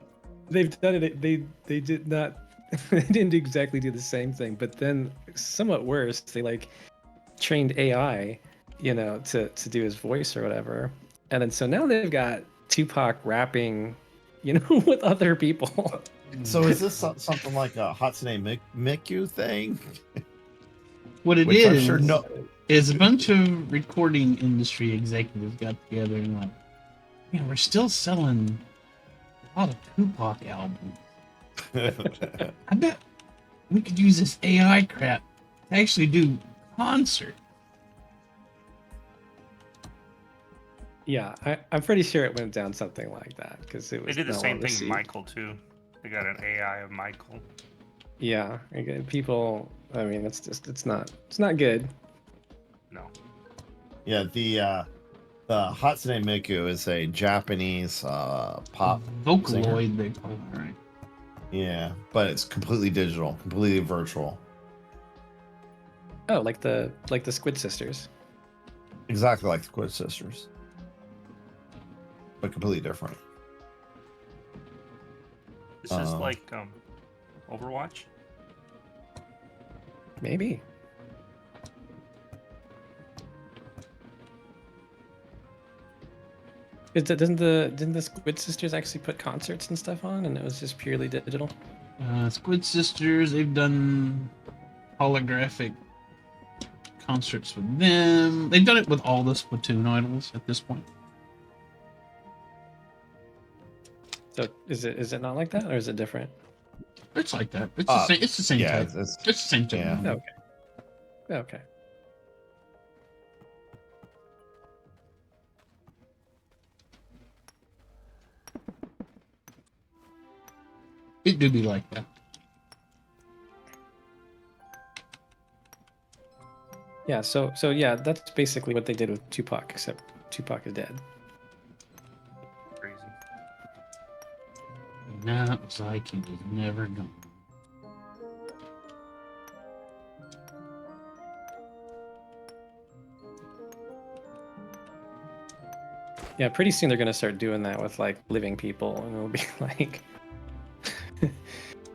they've done it. They did not. They didn't exactly do the same thing, but then somewhat worse. They like trained AI, to do his voice or whatever, and then so now they've got Tupac rapping, with other people. So is this something like a Hatsune Miku thing? What it Which is, I'm sure is a bunch of recording industry executives got together and like, man, we're still selling a lot of Tupac albums. I bet we could use this AI crap to actually do concert. Yeah, I'm pretty sure it went down something like that because it They was did the no same one thing with received. Michael too. They got an AI of Michael. Yeah, again, people. I mean, it's not good. No. Yeah, the Hatsune Miku is a Japanese pop singer. Vocaloid, they call it, right? Yeah, but it's completely digital, completely virtual. Oh, like the Squid Sisters. Exactly like the Squid Sisters. But completely different. This is like Overwatch. Maybe. Didn't the Squid Sisters actually put concerts and stuff on, and it was just purely digital? Squid Sisters, they've done holographic concerts with them. They've done it with all the Splatoon idols at this point. So is it not like that, or is it different? It's like that. It's the same. It's the same yeah, type. It's the same type. Yeah. Okay. Okay. It do be like that. Yeah. So yeah, that's basically what they did with Tupac, except Tupac is dead. Crazy. Now it was like he was never gone. Yeah. Pretty soon they're gonna start doing that with like living people, and it'll be like.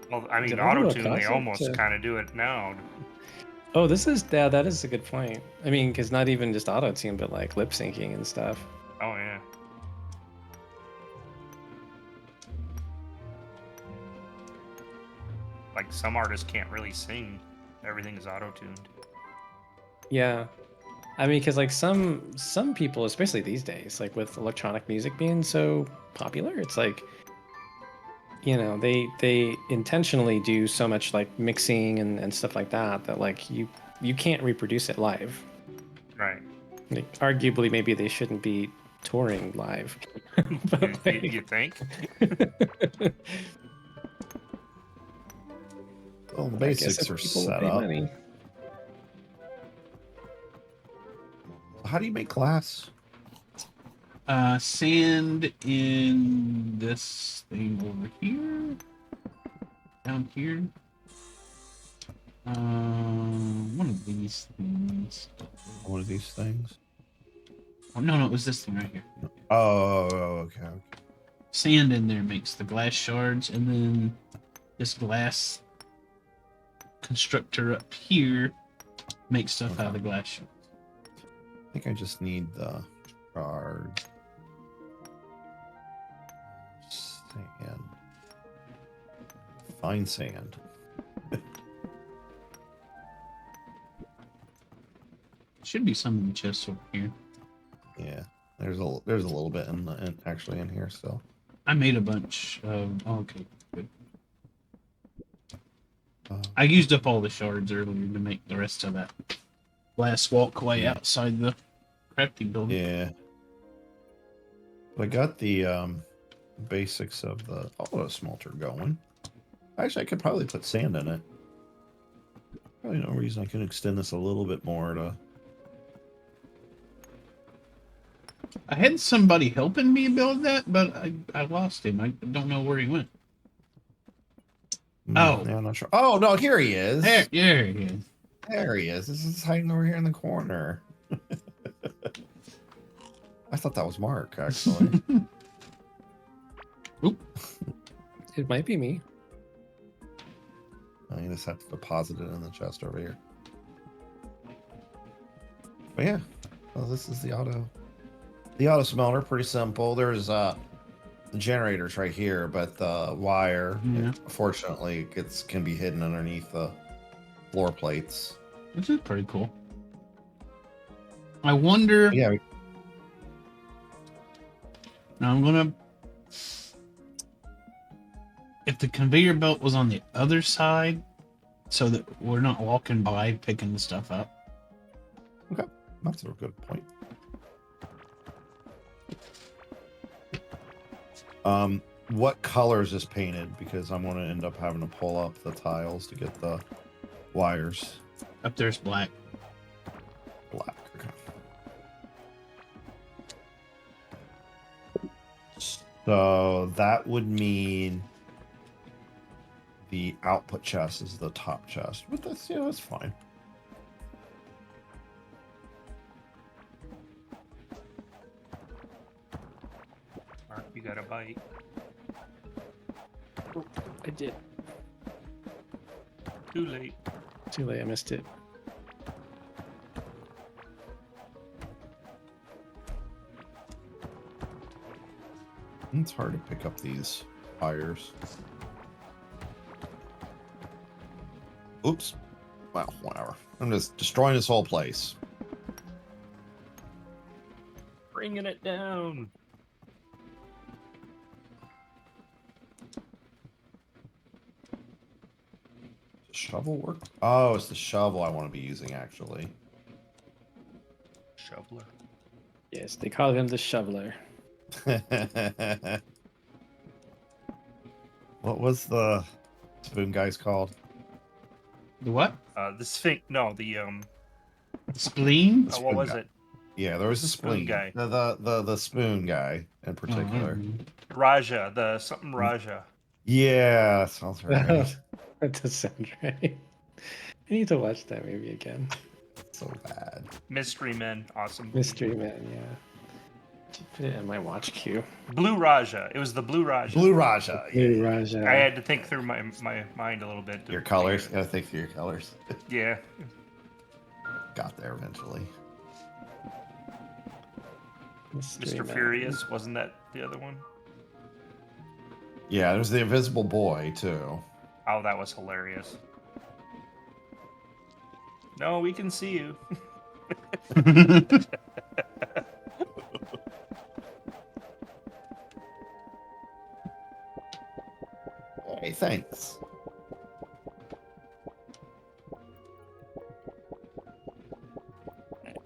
Well, I mean, Did I do a auto-tune, they concept almost to- kind of do it now. Oh, that is a good point. I mean, because not even just auto tune, but like lip syncing and stuff. Oh, yeah. Like, some artists can't really sing. Everything is auto-tuned. Yeah, I mean, because like some people, especially these days, like with electronic music being so popular, it's like, you know, they intentionally do so much like mixing and stuff like that that like you can't reproduce it live. Right. Like, arguably, maybe they shouldn't be touring live. But, You think? Well, the I guess basics if are people will set pay up. money. How do you make glass? Sand in this thing over here. Down here. One of these things. One of these things? Oh, no, it was this thing right here. Oh, okay. Sand in there makes the glass shards, and then this glass constructor up here makes stuff out of the glass shards. I think I just need the shard. Sand. Fine sand. Should be some in the chest over here. Yeah, there's a little bit actually in here still. I made a bunch of. Oh, okay, good. Uh, I used up all the shards earlier to make the rest of that glass walkway outside the crafting building. Yeah. I got the basics of the auto smelter going. Actually, I could probably put sand in it. Probably no reason I can extend this a little bit more to. I had somebody helping me build that, but I lost him. I don't know where he went. Oh. Yeah, I'm not sure. Oh no, here he is. There he is. There he is. This is hiding over here in the corner. I thought that was Mark, actually. Oop. It might be me. I just have to deposit it in the chest over here. But yeah, well, this is the auto smelter. Pretty simple. There's the generators right here, but the wire, unfortunately, can be hidden underneath the floor plates. This is pretty cool. I wonder. Yeah. Now I'm gonna. If the conveyor belt was on the other side, so that we're not walking by picking the stuff up. Okay, that's a good point. What color is this painted? Because I'm going to end up having to pull up the tiles to get the wires. Up there's black. Black. Okay. So that would mean the output chest is the top chest. But that's, yeah, that's fine. Mark, you got a bite. Oh, I did. Too late. Too late. I missed it. It's hard to pick up these wires. Oops. Well, whatever. I'm just destroying this whole place. Bringing it down. The shovel work? Oh, it's the shovel I want to be using, actually. Shoveler. Yes, they call him the shoveler. What was the spoon guys called? The what? The Sphinx. No, the Spleen? what Spoon was guy. it? Yeah, there was a Spoon spleen guy. The spoon guy in particular. Raja. The something Raja. Yeah, sounds right. That does sound right. I need to watch that movie again. So bad. Mystery Men. Awesome. Mystery Man, yeah. Put it in my watch queue. Blue Raja. It was the Blue Raja. Blue Raja. Blue Raja. I had to think through my mind a little bit. to Your colors. figure Gotta think through your colors. it. Yeah. Got there eventually. Mystery Mr. Man. Furious. Wasn't that the other one? Yeah, there's the Invisible Boy too. Oh, that was hilarious. No, we can see you. Hey, thanks.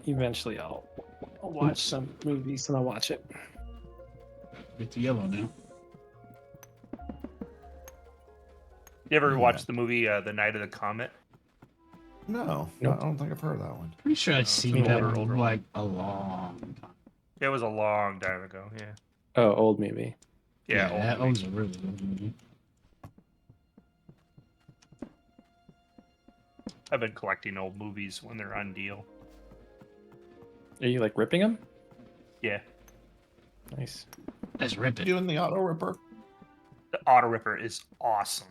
Eventually, I'll watch some movies and I'll watch it. It's yellow now. You ever Yeah. watched the movie The Night of the Comet? No, Nope. I don't think I've heard of that one. Pretty sure I'd seen that older one. like a long time. It was a long time ago. Yeah. Oh, old movie. Yeah. old that movie. was a really good movie. I've been collecting old movies when they're on deal. Are you like ripping them? Yeah. Nice. Let's rip it. Doing the Auto Ripper. The Auto Ripper is awesome.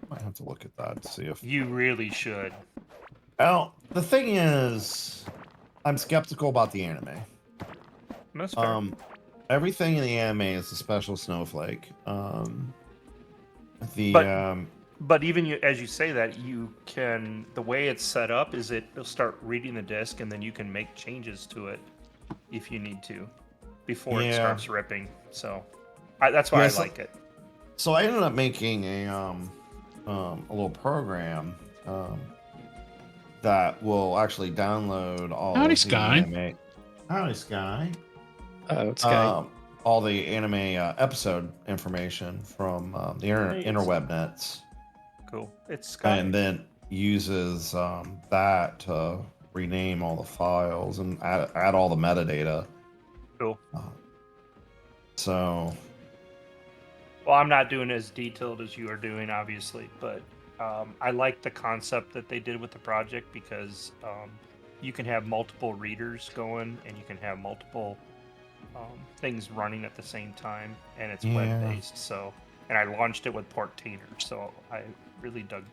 Might have to look at that to see if. You really should. Well, the thing is, I'm skeptical about the anime. That's fair. Everything in the anime is a special snowflake. But even as you say that, you can. The way it's set up is it'll start reading the disc, and then you can make changes to it if you need to before it Yeah. starts ripping. So that's why Yeah, I so- like it. So I ended up making a little program that will actually download all Howdy, of the Sky. anime. Howdy, Sky. Oh, it's guy. All the anime episode information from the interweb nets, Cool. It's Sky. and then uses that to rename all the files and add all the metadata. Cool. So Well, I'm not doing as detailed as you are doing, obviously, but I like the concept that they did with the project because you can have multiple readers going and you can have multiple things running at the same time, and it's Yeah. web-based. So, and I launched it with Portainer, so I really dug.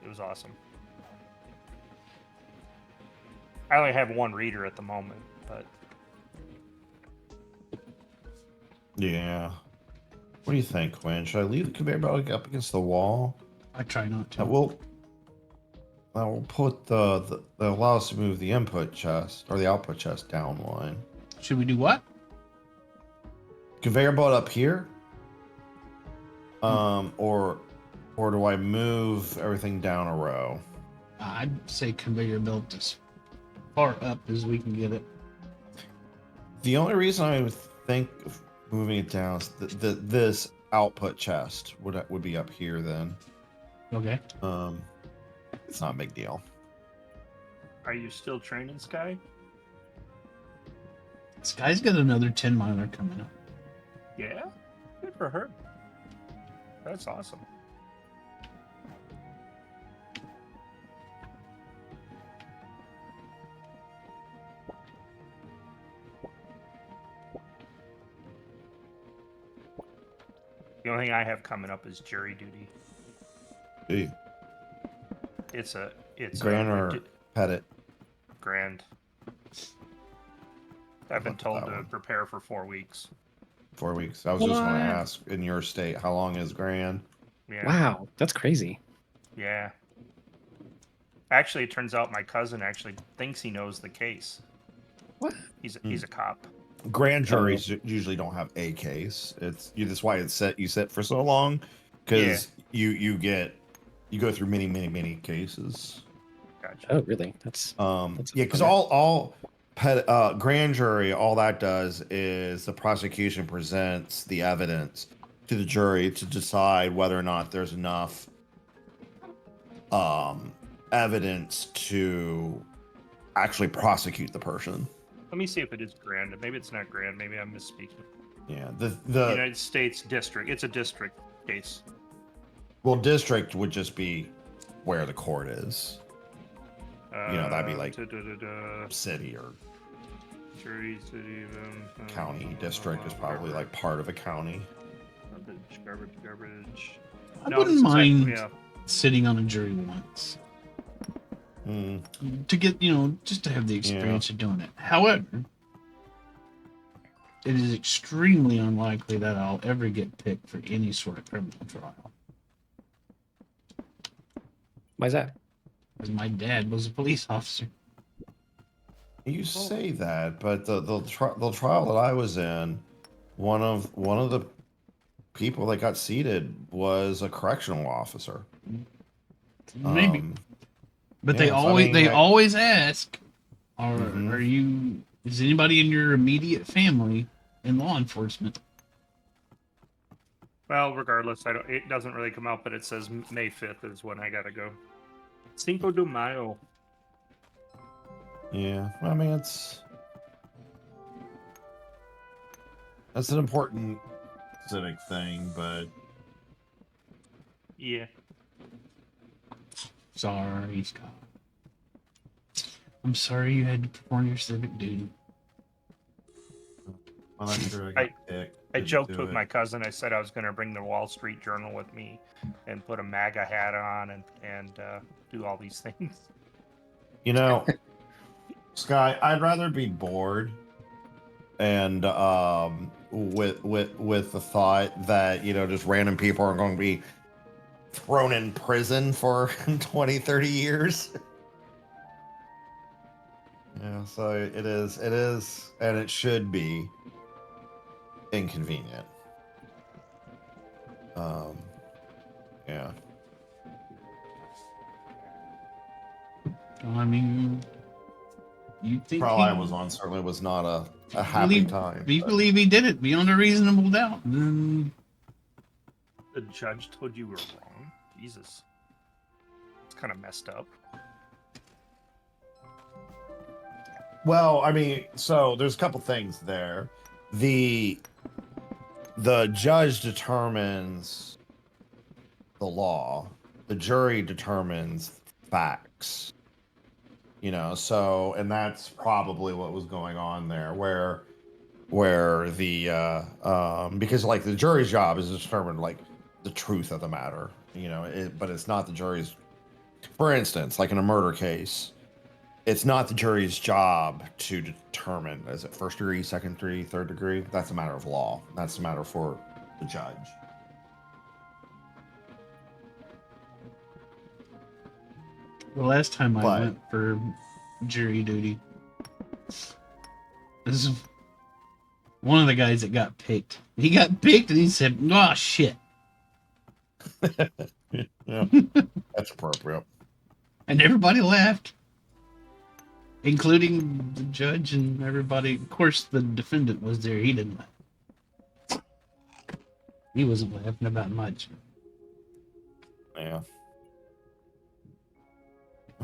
It was awesome. I only have one reader at the moment, but yeah. What do you think, Quinn? Should I leave the conveyor belt up against the wall? I try not to. I will put the allow us to move the input chest or the output chest down one. Should we do what? Conveyor belt up here. Or do I move everything down a row? I'd say conveyor belt as far up as we can get it. The only reason I would think of moving it down is this output chest would be up here then. Okay. It's not a big deal. Are you still training, Sky? Sky's got another 10 miler coming up. Yeah, good for her. That's awesome. The only thing I have coming up is jury duty. Hey, It's Grand a or Pettit? grand. I've been Look at told that to one. prepare for 4 weeks. 4 weeks. I was just going What? to ask, in your state, how long is Grand? Yeah. Wow, that's crazy. Yeah. Actually, it turns out my cousin actually thinks he knows the case. What? He's a cop. Grand juries usually don't have a case. That's why it's set. You sit for so long because you go through many cases. Gotcha. Oh, really? That's Yeah, because okay. all grand jury, all that does is the prosecution presents the evidence to the jury to decide whether or not there's enough evidence to actually prosecute the person. Let me see if it is grand. Maybe it's not grand. Maybe I'm misspeaking. Yeah, The the United States District. It's a district case. well, district would just be where the court is. That'd be like city or jury, city, county. District is probably like part of a county. Garbage. I No, wouldn't it's like- mind yeah. sitting on a jury once to get, just to have the experience of doing it. However, it is extremely unlikely that I'll ever get picked for any sort of criminal trial. Why's that? Because my dad was a police officer. You say that, but the trial that I was in, one of the people that got seated was a correctional officer. Maybe. But yeah, they I always ask, Mhm. is anybody in your immediate family in law enforcement? Well, regardless, it doesn't really come out, but it says May 5th is when I gotta go. Cinco de Mayo. Yeah, I mean that's an important civic thing, but Yeah. Sorry, Scott. I'm sorry you had to perform your civic duty. I'm not sure I got picked. I Didn't joked do with it. my cousin. I said I was going to bring the Wall Street Journal with me and put a MAGA hat on and do all these things. Sky, I'd rather be bored and with the thought that just random people are going to be thrown in prison for 20, 30 years. Yeah, so it is, and it should be inconvenient. Yeah. Well, I mean, you think Trial I was on certainly was not a happy believe, time. If you but- believe he did it beyond a reasonable doubt, then The judge told you were wrong. Jesus. It's kind of messed up. Well, I mean, so there's a couple things there. The judge determines the law. The jury determines facts. So and that's probably what was going on there, where the because like the jury's job is to determine like the truth of the matter, but it's not the jury's. For instance, like in a murder case, it's not the jury's job to determine, is it first degree, second degree, third degree? That's a matter of law. That's a matter for the judge. The last time I But- went for jury duty, this is one of the guys that got picked. He got picked and he said, "Oh shit," Yeah, that's appropriate. and everybody laughed, including the judge and everybody. Of course, the defendant was there. He didn't laugh. He wasn't laughing about much. Yeah.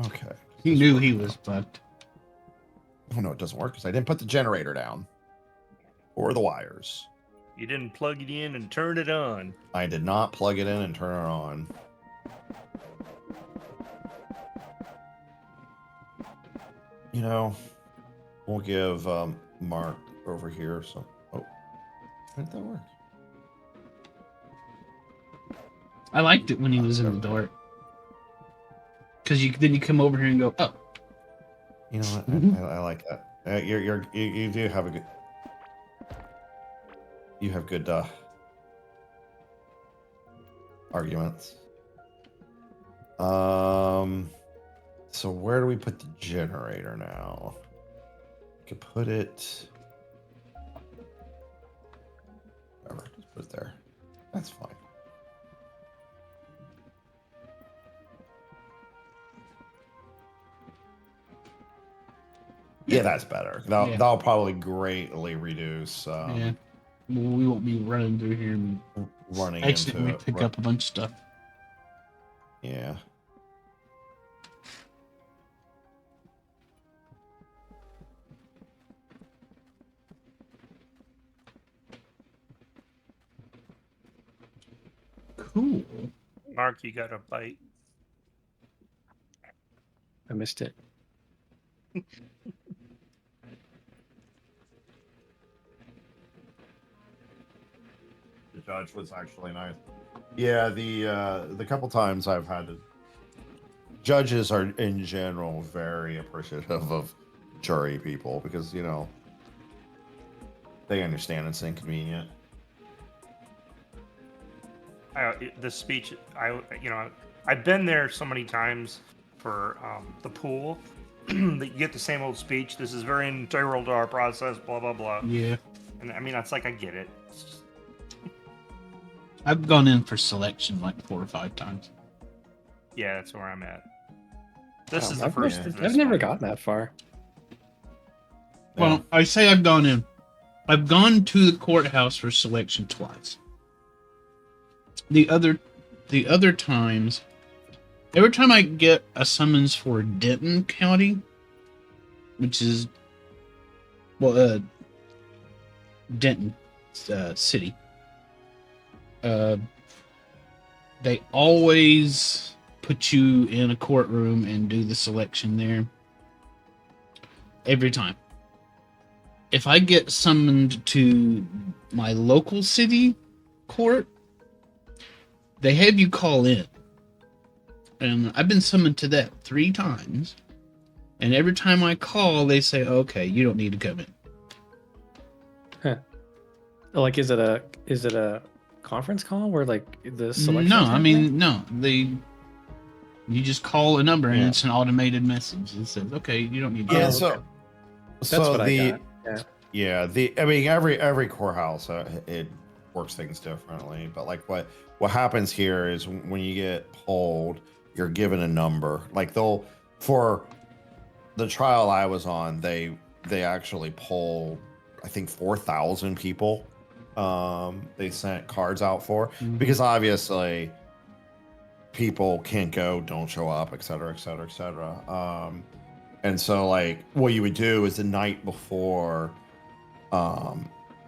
Okay. He knew he was fucked. Oh no, it doesn't work because I didn't put the generator down or the wires. You didn't plug it in and turn it on. I did not plug it in and turn it on. You know, we'll give Mark over here some. Oh, how did that work? I liked it when he was in the dark, because then you come over here and go, "Oh, You know what? I like that. You do have a good. You have good arguments. So where do we put the generator now? We could put it. Whatever, just put it there. That's fine. Yeah, that's better. That'll probably greatly reduce yeah." We won't be running through here and running accidentally into pick up a bunch of stuff. Yeah. Cool. Mark, you got a bite. I missed it. The judge was actually nice. Yeah, the couple times I've had to, judges are in general very appreciative of jury people because they understand it's inconvenient. The speech, I've been there so many times for the pool that you get the same old speech. This is very integral to our process, blah, blah, blah. Yeah. And I mean, it's like, I get it. It's just, I've gone in for selection like 4 or 5 times. yeah, that's where I'm at. This is I've the first. never- this I've never one. gotten that far. Well, I say I've gone in. I've gone to the courthouse for selection twice. The other times, every time I get a summons for Denton County, which is Denton City, they always put you in a courtroom and do the selection there. Every time. If I get summoned to my local city court, they have you call in. And I've been summoned to that 3 times. And every time I call, they say, "Okay, you don't need to come in." Like, is it a conference call where like the selection? No, I mean, no. You just call a number and Yeah. it's an automated message. It says, "Okay, you don't need to Yeah, come." so okay. That's what I got. Yeah. I mean every courthouse it works things differently, but like what happens here is when you get polled, you're given a number. Like for the trial I was on, they actually polled I think 4,000 people. They sent cards out for Mhm. because obviously people can't go, don't show up, et cetera, et cetera, et cetera. And so like what you would do is the night before,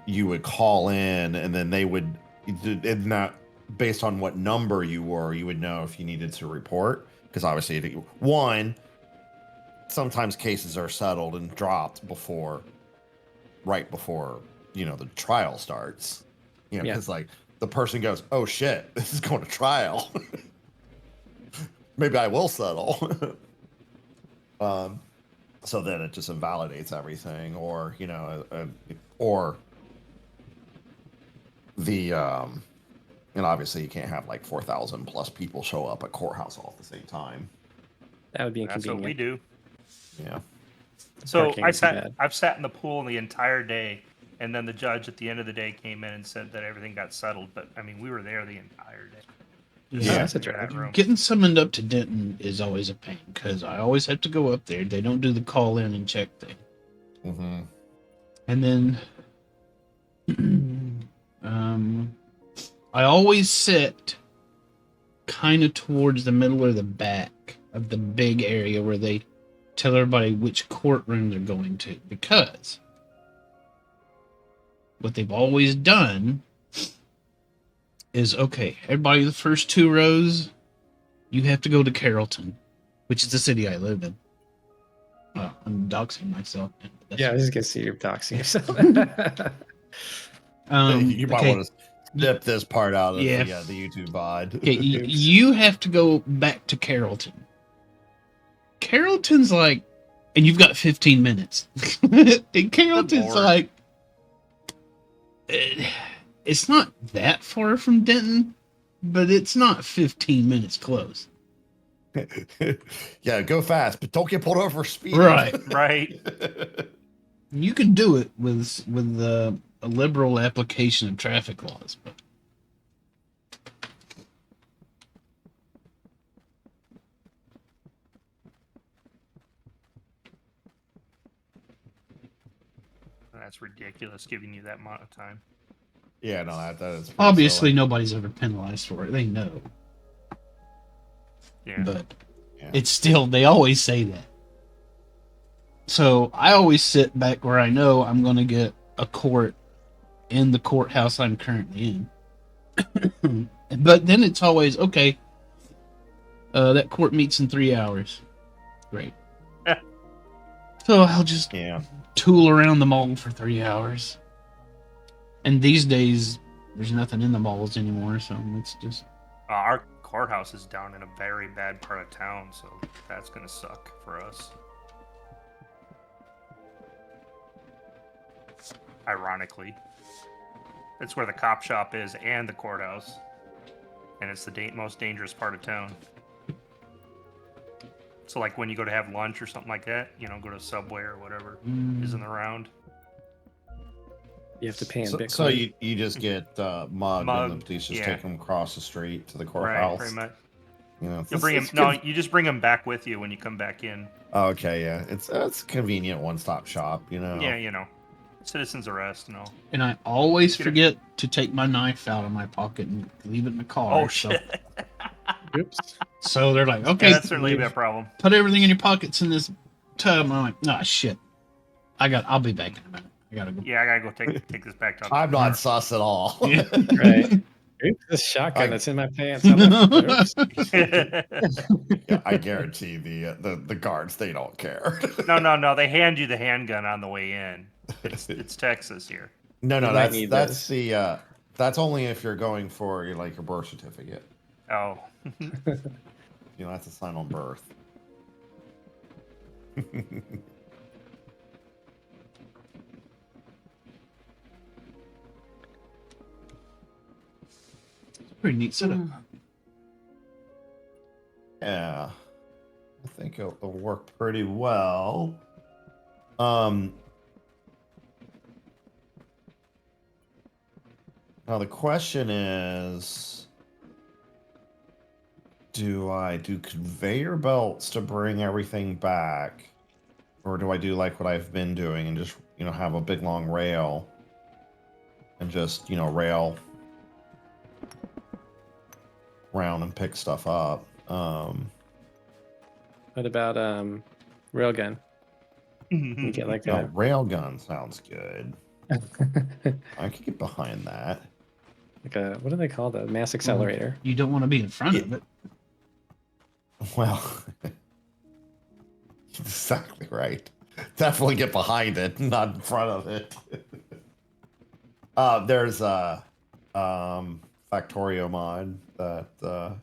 you would call in and then they would, and that based on what number you were, you would know if you needed to report. Because obviously, sometimes cases are settled and dropped right before, the trial starts. Yeah. Because like the person goes, "Oh shit, this is going to trial." Maybe I will settle. So then it just invalidates everything, or or the and obviously you can't have like 4,000 plus people show up at courthouse all at the same time. That would be That's what we inconvenient. do. Yeah. So Parking would be bad. I've sat in the pool the entire day, and then the judge at the end of the day came in and said that everything got settled. But I mean, we were there the entire day. Yeah. That's a in that drag. room. Getting summoned up to Denton is always a pain because I always have to go up there. They don't do the call in and check thing. Mm-hmm. And then I always sit kind of towards the middle or the back of the big area where they tell everybody which courtroom they're going to, because what they've always done is, okay, everybody, the first 2 rows, you have to go to Carrollton, which is the city I live in. Well, I'm doxing myself. Yeah, I was just gonna see you're doxing yourself. You might okay. want to snip this part out of Yeah. the YouTube VOD. Okay, you have to go back to Carrollton. Carrollton's like, and you've got 15 minutes. And Carrollton's Lord. like, it's not that far from Denton, but it's not 15 minutes close. Yeah, go fast, but don't get pulled over for speed. Right. Right. You can do it with a liberal application of traffic laws, but That's ridiculous, giving you that amount of time. Yeah, no, that is pretty obviously silly. nobody's ever penalized for it. They know, Yeah. but Yeah. it's still, they always say that. So I always sit back where I know I'm going to get a court in the courthouse I'm currently in. But then it's always, okay, that court meets in 3 hours. Great. So I'll just Yeah. tool around the mall for 3 hours. And these days, there's nothing in the malls anymore, so it's just... Our courthouse is down in a very bad part of town, so that's gonna suck for us. Ironically, it's where the cop shop is and the courthouse, and it's the most dangerous part of town. So, like when you go to have lunch or something like that, you know, go to Subway or whatever is in the round. You have to pay in Bitcoin. So you just get mugged, and Mugged, the police just yeah. take them across the street to the Right, courthouse. pretty much. You know, You'll bring him. No, you just bring him back with you when you come back in. Oh, okay, yeah, it's a convenient one-stop shop. You know. Yeah, you know, citizen's arrest and all. And I always Get it. forget to take my knife out of my pocket and leave it in the car. Oh so, shit! Oops. so they're like, Yeah, okay, that's certainly a problem. put everything in your pockets in this tub. And I'm like, nah, shit. I'll be back in a minute. I gotta go. Yeah, I gotta go take this back to. I'm not sus at all. Yeah. Right. Oops, this shotgun that's in my pants. Oops. Yeah, I guarantee the guards, they don't care. No. They hand you the handgun on the way in. It's Texas here. No, You might need that's the that's only if you're going for your birth certificate. Oh, You know, that's a sign on birth. Pretty neat setup. Yeah, I think it'll work pretty well. Now the question is, do I do conveyor belts to bring everything back, or do I do like what I've been doing and just, you know, have a big long rail and just, you know, rail around and pick stuff up? What about railgun? You get like No, a railgun sounds good. I could get behind that. what do they call the mass accelerator? You don't want to be in front of it. Well, exactly right. Definitely get behind it, not in front of it. There's a Factorio mod that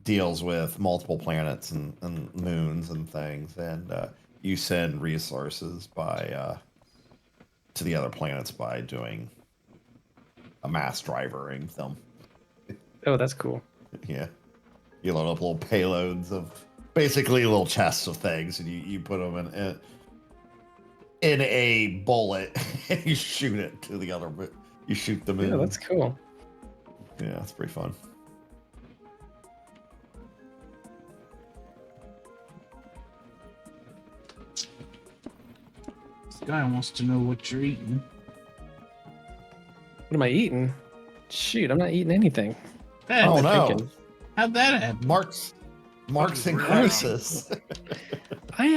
deals with multiple planets and moons and things, and you send resources by to the other planets by doing a mass drivering them. Oh, that's cool. Yeah. You load up little payloads of basically little chests of things, and you put them in a bullet, and you shoot it to the other. But you shoot them in. Yeah, that's cool. Yeah, it's pretty fun. This guy wants to know what you're eating. What am I eating? Shoot, I'm not eating anything. Hey, Oh I'm no, thinking. how'd that happen? Marks and Really? Crisis. I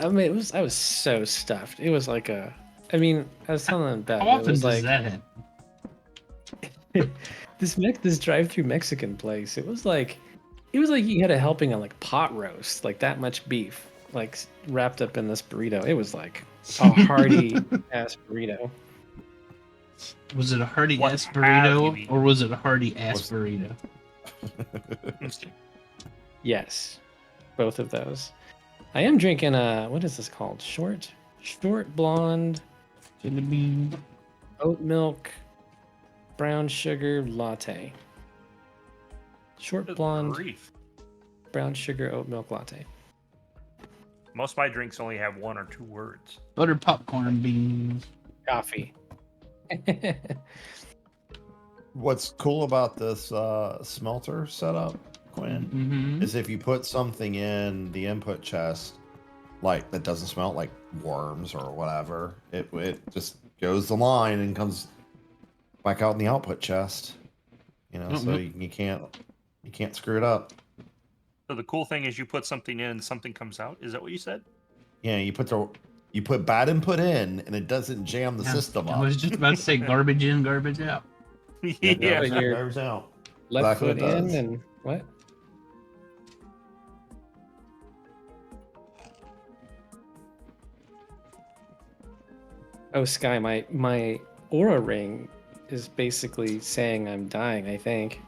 mean, I was so stuffed. It was like I was telling them about How it. It often was does like that happen? this drive-through Mexican place. It was like you had a helping of like pot roast, like that much beef, like wrapped up in this burrito. It was like a hearty ass burrito. Was it a hearty What ass have burrito you eaten? or was it a hearty ass What's- burrito? Yes, both of those. I am drinking what is this called? Short blonde Chili bean. oat milk brown sugar latte. Short Good blonde grief. brown sugar oat milk latte. Most of my drinks only have 1 or 2 words. Buttered popcorn beans. Coffee. What's cool about this smelter setup, Quinn, Mm-hmm. is if you put something in the input chest, like that doesn't smell like worms or whatever, it just goes the line and comes back out in the output chest. You know, so you can't screw it up. So the cool thing is you put something in and something comes out. Is that what you said? Yeah, you put bad input in and it doesn't jam the system I up. was just about to say garbage in, garbage out. Yeah. But you're- goes out. Left Exactly foot what it in does. and what? Oh, Sky, my aura ring is basically saying I'm dying, I think.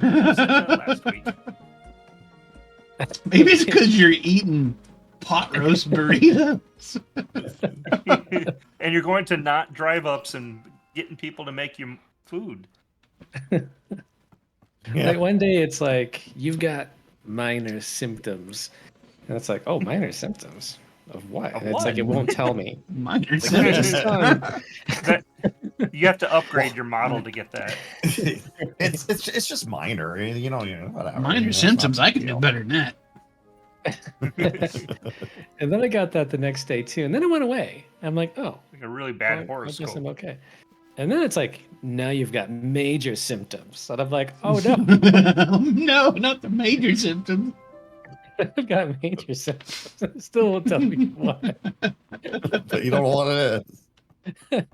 Last week. Maybe it's because you're eating pot roast burritos. And you're going to not drive ups and getting people to make you food. Yeah. Like one day it's like, you've got minor symptoms. And it's like, oh, minor symptoms of what? Of And it's like, it what? won't tell me. Minor Like, symptoms. That, you have to upgrade your model to get that. it's just minor, you know, whatever. Minor It's not symptoms. a I big can do deal. better than that. And then I got that the next day too. And then it went away. I'm like, oh, Like a really well, bad I guess horoscope. I'm okay. And then it's like, now you've got major symptoms. And I'm like, oh no, No, not the major symptoms. I've got major symptoms. It still won't tell me what. But you don't know what it is.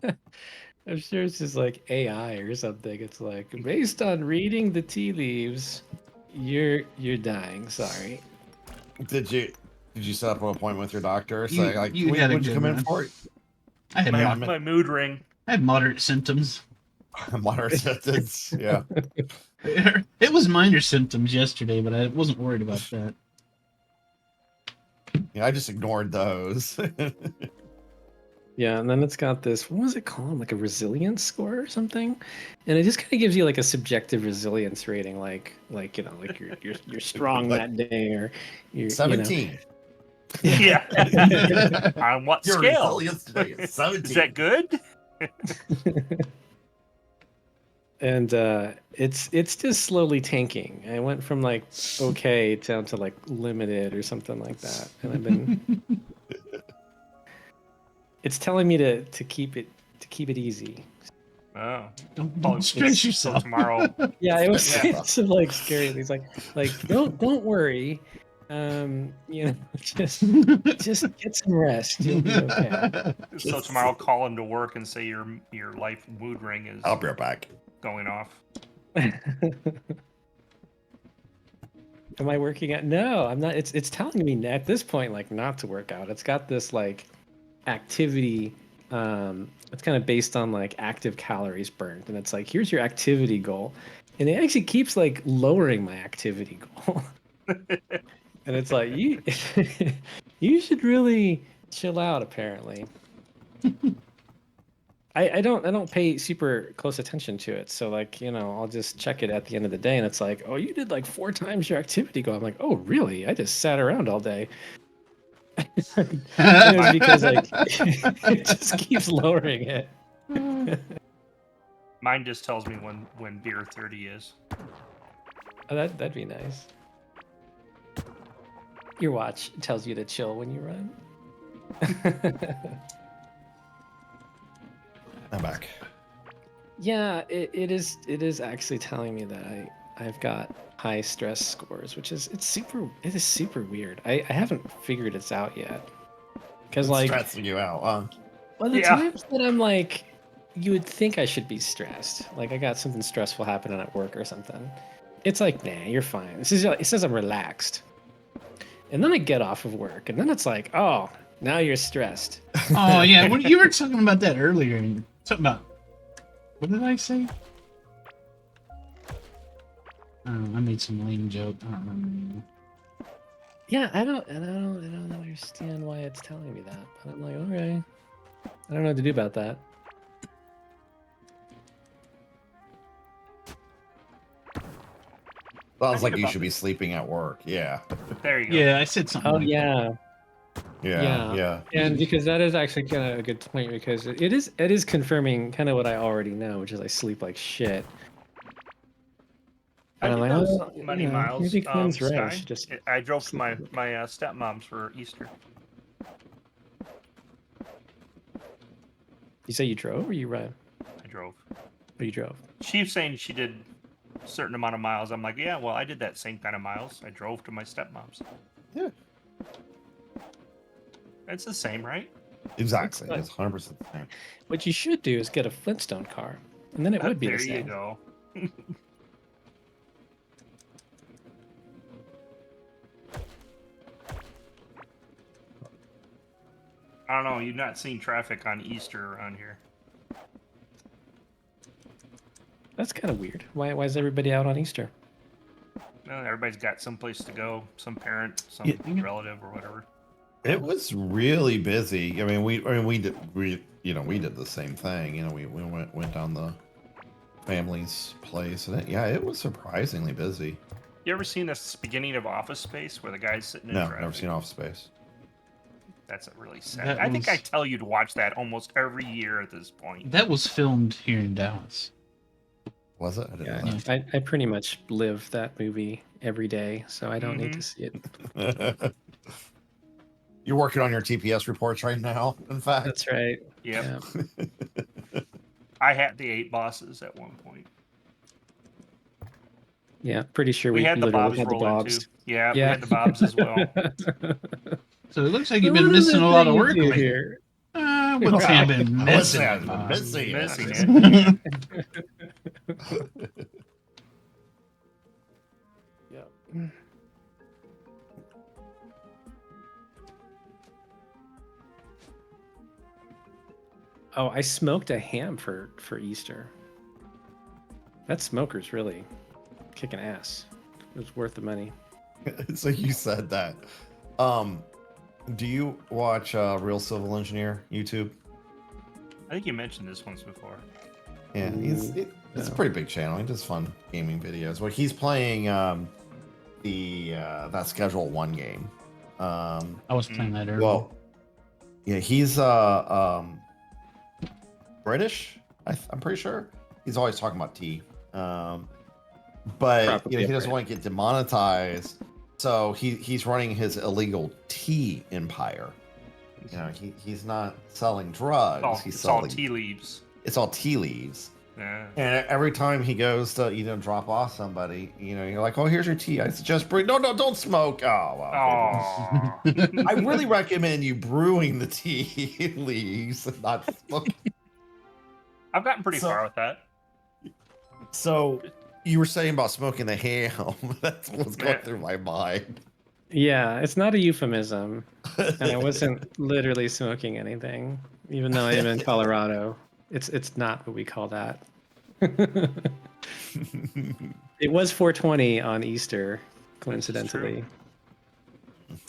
I'm sure it's just like AI or something. It's like, based on reading the tea leaves, you're dying. Sorry. Did you set up an appointment with your doctor? You- Say like, you "Wait, had a what'd you good come in one. for?" I had, Man, My mood ring. I had moderate symptoms. Moderate symptoms. Yeah. It was minor symptoms yesterday, but I wasn't worried about that. Yeah, I just ignored those. Yeah, and then it's got this, what was it called? Like a resilience score or something? And it just kind of gives you like a subjective resilience rating, like like you're strong Like- that day, or you're 17. Yeah. On what Your scale? resilience today is 17. Is that good? and it's just slowly tanking. I went from like okay down to like limited or something like that, and I've been. It's telling me to keep it easy. Oh. Don't stress So yourself. tomorrow. Yeah, it was Yeah. some like scary. He's like don't worry, just get some rest. You'll be okay. So tomorrow, call him to work and say your life mood ring is I'll be right back. going off. Am I working out? No, I'm not. It's telling me at this point like not to work out. It's got this like activity. It's kind of based on like active calories burned, and it's like here's your activity goal, and it actually keeps like lowering my activity goal. And it's like you should really chill out. Apparently, I don't pay super close attention to it. So like, I'll just check it at the end of the day and it's like, oh, you did like 4 times your activity goal. I'm like, oh really? I just sat around all day. And it was because like it just keeps lowering it. Mine just tells me when beer 30 is. Oh, that'd be nice. Your watch tells you to chill when you run. I'm back. Yeah, it is actually telling me that I've got high stress scores, which is it is super weird. I haven't figured it out yet. Because It's like stressing you out, huh? well the Yeah. times that I'm like you would think I should be stressed. Like I got something stressful happening at work or something. It's like, nah, you're fine. It says I'm relaxed. And then I get off of work and then it's like, oh, now you're stressed. Oh yeah, what you were talking about that earlier. Something about what did I say? I don't know, I made some lame joke. I don't remember. Yeah, I don't understand why it's telling me that. But I'm like, okay. I don't know what to do about that. Sounds like you should be sleeping at work. Yeah. There you go. Yeah, I said something. Oh like yeah. Yeah. And because that is actually kind of a good point because it is confirming kind of what I already know, which is I sleep like shit. I And did I'm like, those oh, many miles. maybe Quinn's right. I Sky. should just I drove to sleep my a bit. stepmom's for Easter. You say you drove or you ran? I drove. Or you drove? She was saying she did a certain amount of miles. I'm like, yeah, well, I did that same kind of miles. I drove to my stepmom's. Yeah. It's the same, right? Exactly. It's It's 100% the same. What you should do is get a Flintstone car, and then it would be there the you same. go. I don't know. You've not seen traffic on Easter around here. That's kind of weird. Why is everybody out on Easter? No, everybody's got someplace to go. Some parent, some Yeah. relative, or whatever. It was really busy. I mean, we did the same thing. You know, we went down the family's place, and it was surprisingly busy. You ever seen this beginning of Office Space where the guy's sitting in No, traffic? never seen Office Space. That's a really sad. That I think I was- tell you to watch that almost every year at this point. That was filmed here in Dallas. Was it? I didn't Yeah, know I pretty much live that movie every day, so I don't need to see it. that. You're working on your TPS reports right now, in fact. That's right. Yep. Yeah. I had the 8 bosses at one point. Yeah, pretty sure We had the literally Bobs had the roller Bobs. too. Yeah, we Yeah. had the Bobs as well. So it looks like you've been missing a lot of work lately. here. I wouldn't say I've been I would say missing. I've been missing Missing it. Yeah. Oh, I smoked a ham for Easter. That smoker's really kicking ass. It was worth the money. So you said that. Do you watch Real Civil Engineer YouTube? I think you mentioned this once before. Yeah, it's a no. pretty big channel. He does fun gaming videos. Well, he's playing that Schedule 1 game. I was playing that earlier. Well, yeah, he's British. I'm pretty sure. He's always talking about tea. But Probably he a doesn't Brit. want to get demonetized, so he's running his illegal tea empire. You know, he's not selling drugs. He's It's all selling tea leaves. It's all tea leaves. Yeah. And every time he goes to drop off somebody, you're like, oh, here's your tea. I suggest bring. No, don't smoke. Oh, well. Aw. I really recommend you brewing the tea leaves and not smoking. I've gotten pretty far with that. So you were saying about smoking the ham. That's what's going through my mind. Yeah, it's not a euphemism. And I wasn't literally smoking anything, even though I'm in Colorado. It's not what we call that. It was 420 on Easter, coincidentally.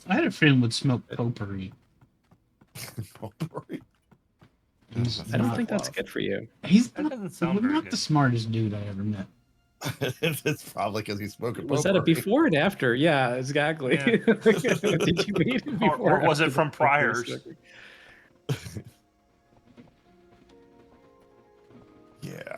I had a friend would smoke potpourri. He's I don't not- think that's good for you. He's That not, doesn't sound very not good. the smartest dude I ever met. It's probably because he's smoking Was that a potpourri. before and after? Yeah, exactly. Yeah. Did you meet him before? Or was it after from the potpourri priors? smoking? Yeah.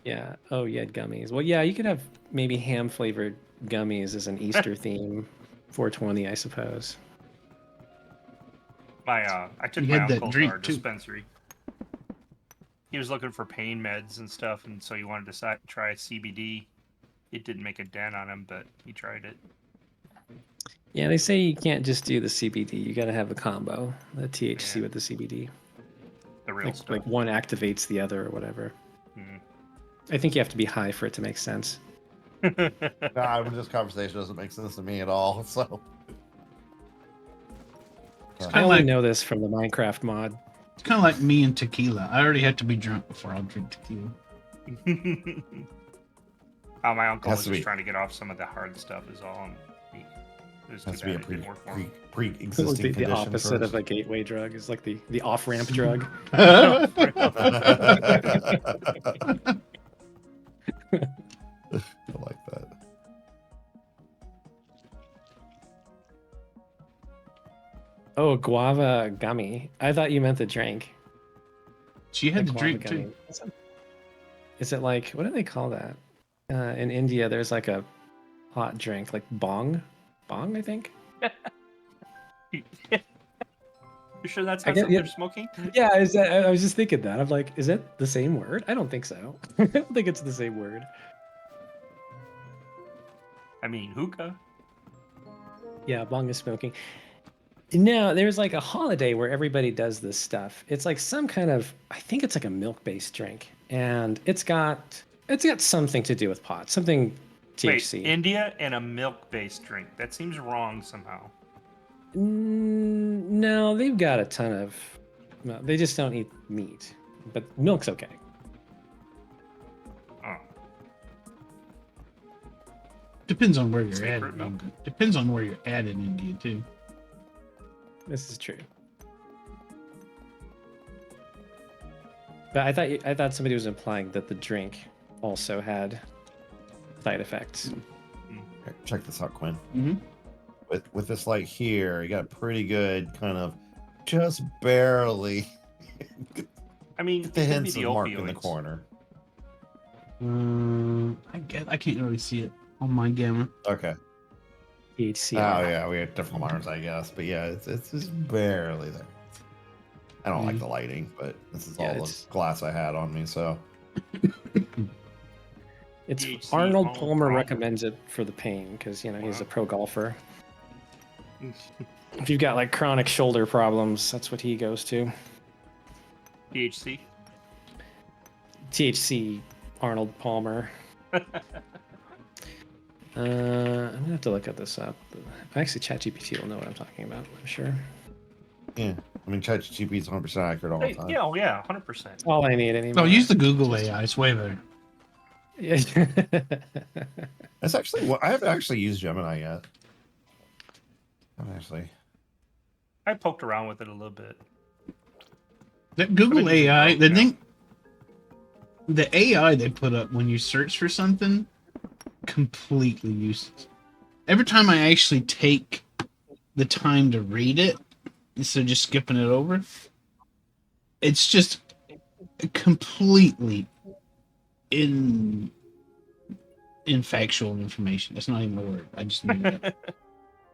Yeah. Oh, you had gummies. Well, yeah, you could have maybe ham flavored gummies as an Easter theme. 420, I suppose. I took You my had that uncle to drink, our too. dispensary. He was looking for pain meds and stuff, and so he wanted to try CBD. It didn't make a dent on him, but he tried it. Yeah, they say you can't just do the CBD. You got to have the combo, the THC Yeah. with the CBD. The real stuff. Like one activates the other or whatever. Mm. I think you have to be high for it to make sense. Nah, this conversation doesn't make sense to me at all. So I kinda only like- know this from the Minecraft mod. It's kind of like me and tequila. I already have to be drunk before I'll drink tequila. My uncle Has was to just be. trying to get off some of the hard stuff, is all. And it was too has to be a bad it didn't work for him. pre-existing The condition opposite of first. a gateway drug is like the off-ramp drug. I like that. Oh, guava gummy. I thought you meant the drink. She had The the guava drink gummy. too. Is it like, what do they call that? In India, there's like a hot drink, like bong. Bong, I think. You sure that's I not get- something yeah. they're smoking? Yeah, I was just thinking that. I'm like, is that the same word? I don't think so. I don't think it's the same word. I mean, hookah. Yeah, bong is smoking. No, there's like a holiday where everybody does this stuff. It's like some kind of, I think it's like a milk-based drink, and it's got something to do with pot, something THC. Wait, India and a milk-based drink. That seems wrong somehow. No, they've got a ton of. No, they just don't eat meat, but milk's okay. Oh. Depends on where you're at. Sacred milk. Depends on where you're at in India too. This is true. But I thought somebody was implying that the drink also had side effects. Here, check this out, Quinn. Mm-hmm. With this light here, you got a pretty good kind of just barely I mean, the it could be hints the of mark in the opioids. corner. I can't really see it on my camera. Okay. THC. Oh yeah, we have different monitors, I guess, but yeah, it's just barely there. I don't like the lighting, but this is Yeah, all the it's- glass I had on me, so It's THC, Arnold Arnold Palmer Palmer. recommends it for the pain because he's a Wow. pro golfer. If you've got like chronic shoulder problems, that's what he goes to. THC. THC Arnold Palmer. I'm gonna have to look at this up. Actually, ChatGPT will know what I'm talking about. I'm sure. yeah. I mean, ChatGPT is 100% accurate all the Hey, time. yeah, oh, yeah, 100%. All I need anymore. Oh, use the Google AI. It's way better. Yeah. That's actually what I haven't actually used Gemini yet. I poked around with it a little bit. That Google I've been using AI, both, the yeah. thing, the AI they put up when you search for something, completely useless. Every time I actually take the time to read it instead of just skipping it over, it's just completely infactual information. That's not even a word. I just made it up.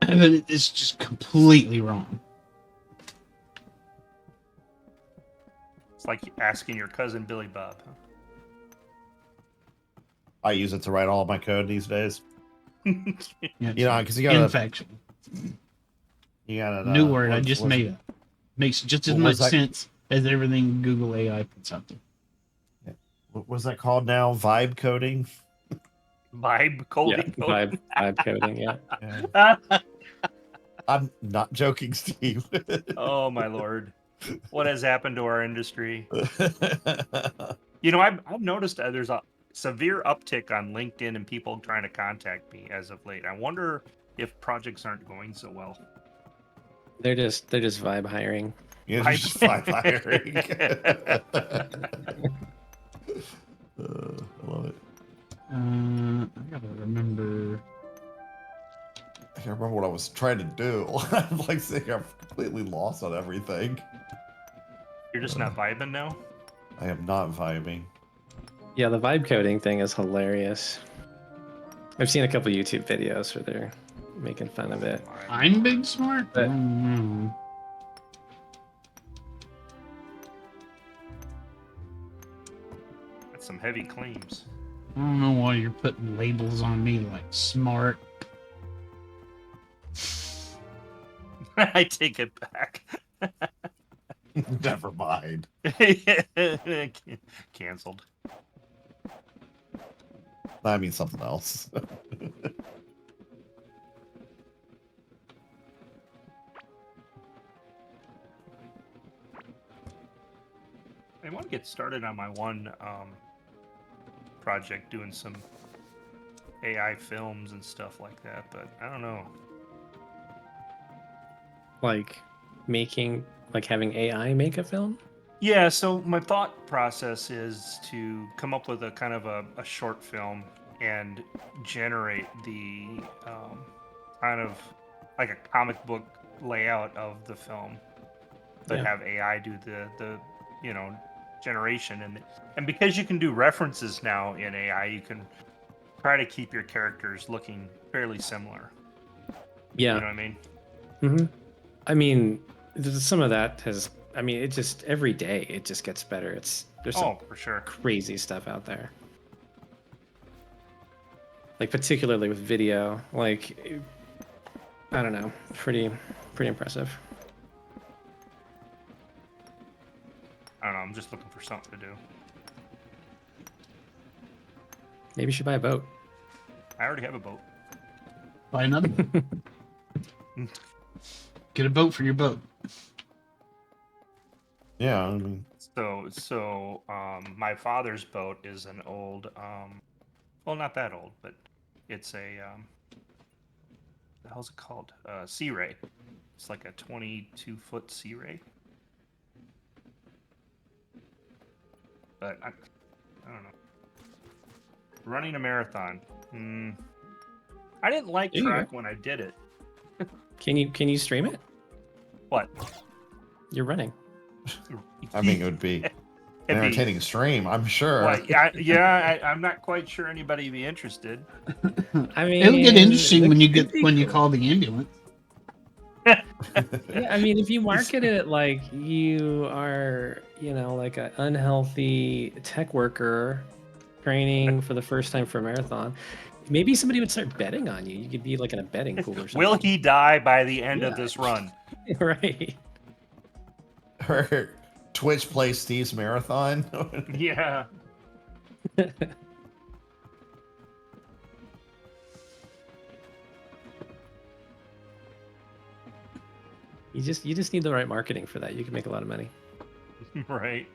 But it's just completely wrong. It's like asking your cousin Billy Bob. Huh? I use it to write all of my code these days. Yeah, You know, because you gotta, infactual. you New word I just made up. Makes just as what much was that? sense as everything Google AI puts out there. What was that called now? Vibe coding. Vibe Yeah, coding. vibe coding. Yeah. Yeah. I'm not joking, Steve. Oh my lord, what has happened to our industry? You know, I've noticed there's a severe uptick on LinkedIn and people trying to contact me as of late. I wonder if projects aren't going so well. They're just vibe hiring. You know, Vibe- just vibe hiring. I love it. I gotta remember. I can't remember what I was trying to do. I'm like saying I'm completely lost on everything. You're just not vibing now? I am not vibing. Yeah, the vibe coding thing is hilarious. I've seen a couple YouTube videos where they're making fun of it. I'm big smart. I But- don't know. That's some heavy claims. I don't know why you're putting labels on me like smart. I take it back. Never mind. Cancelled. I mean something else. I want to get started on my one project doing some AI films and stuff like that, but I don't know. Like having AI make a film? Yeah, so my thought process is to come up with a kind of a short film and generate the kind of like a comic book layout of the film, but Yeah. have AI do the generation, and because you can do references now in AI, you can try to keep your characters looking fairly similar. Yeah. You know what I mean? Mm-hmm. I mean, some of that has. I mean, it just every day it just gets better. There's some For sure. crazy stuff out there. Like particularly with video, like I don't know, pretty impressive. I don't know. I'm just looking for something to do. Maybe you should buy a boat. I already have a boat. Buy another boat. Get a boat for your boat. Yeah, I mean, So my father's boat is an old, well, not that old, but it's a, the hell's it called? Sea Ray. It's like a 22-foot Sea Ray. But I don't know. Running a marathon. I didn't like There you track when I did it. Can you stream it? What? You're running. I mean, it would be an It'd be- entertaining stream, I'm sure. Well, I'm not quite sure anybody would be interested. I mean, It'll get interesting it when you could be you cool. call the ambulance. Yeah, I mean, if you market it like you are, like an unhealthy tech worker training for the first time for a marathon, maybe somebody would start betting on you. You could be like in a betting pool or something. Will he die by the end of Yeah. this run? Right. Her Twitch plays Steve's marathon. Yeah. You just need the right marketing for that. You can make a lot of money. Right.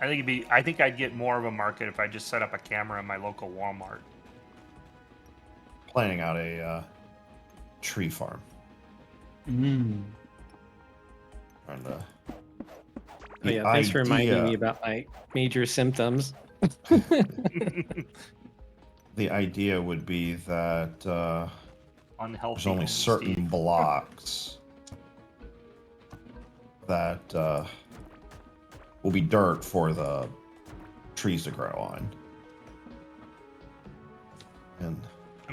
I think I'd get more of a market if I just set up a camera in my local Walmart. Planning out a tree farm. Mm. And, Oh, yeah, thanks for reminding me about my major symptoms. the idea would be that Unhealthy. there's only home, certain Steve. blocks that will be dirt for the trees to grow on. And I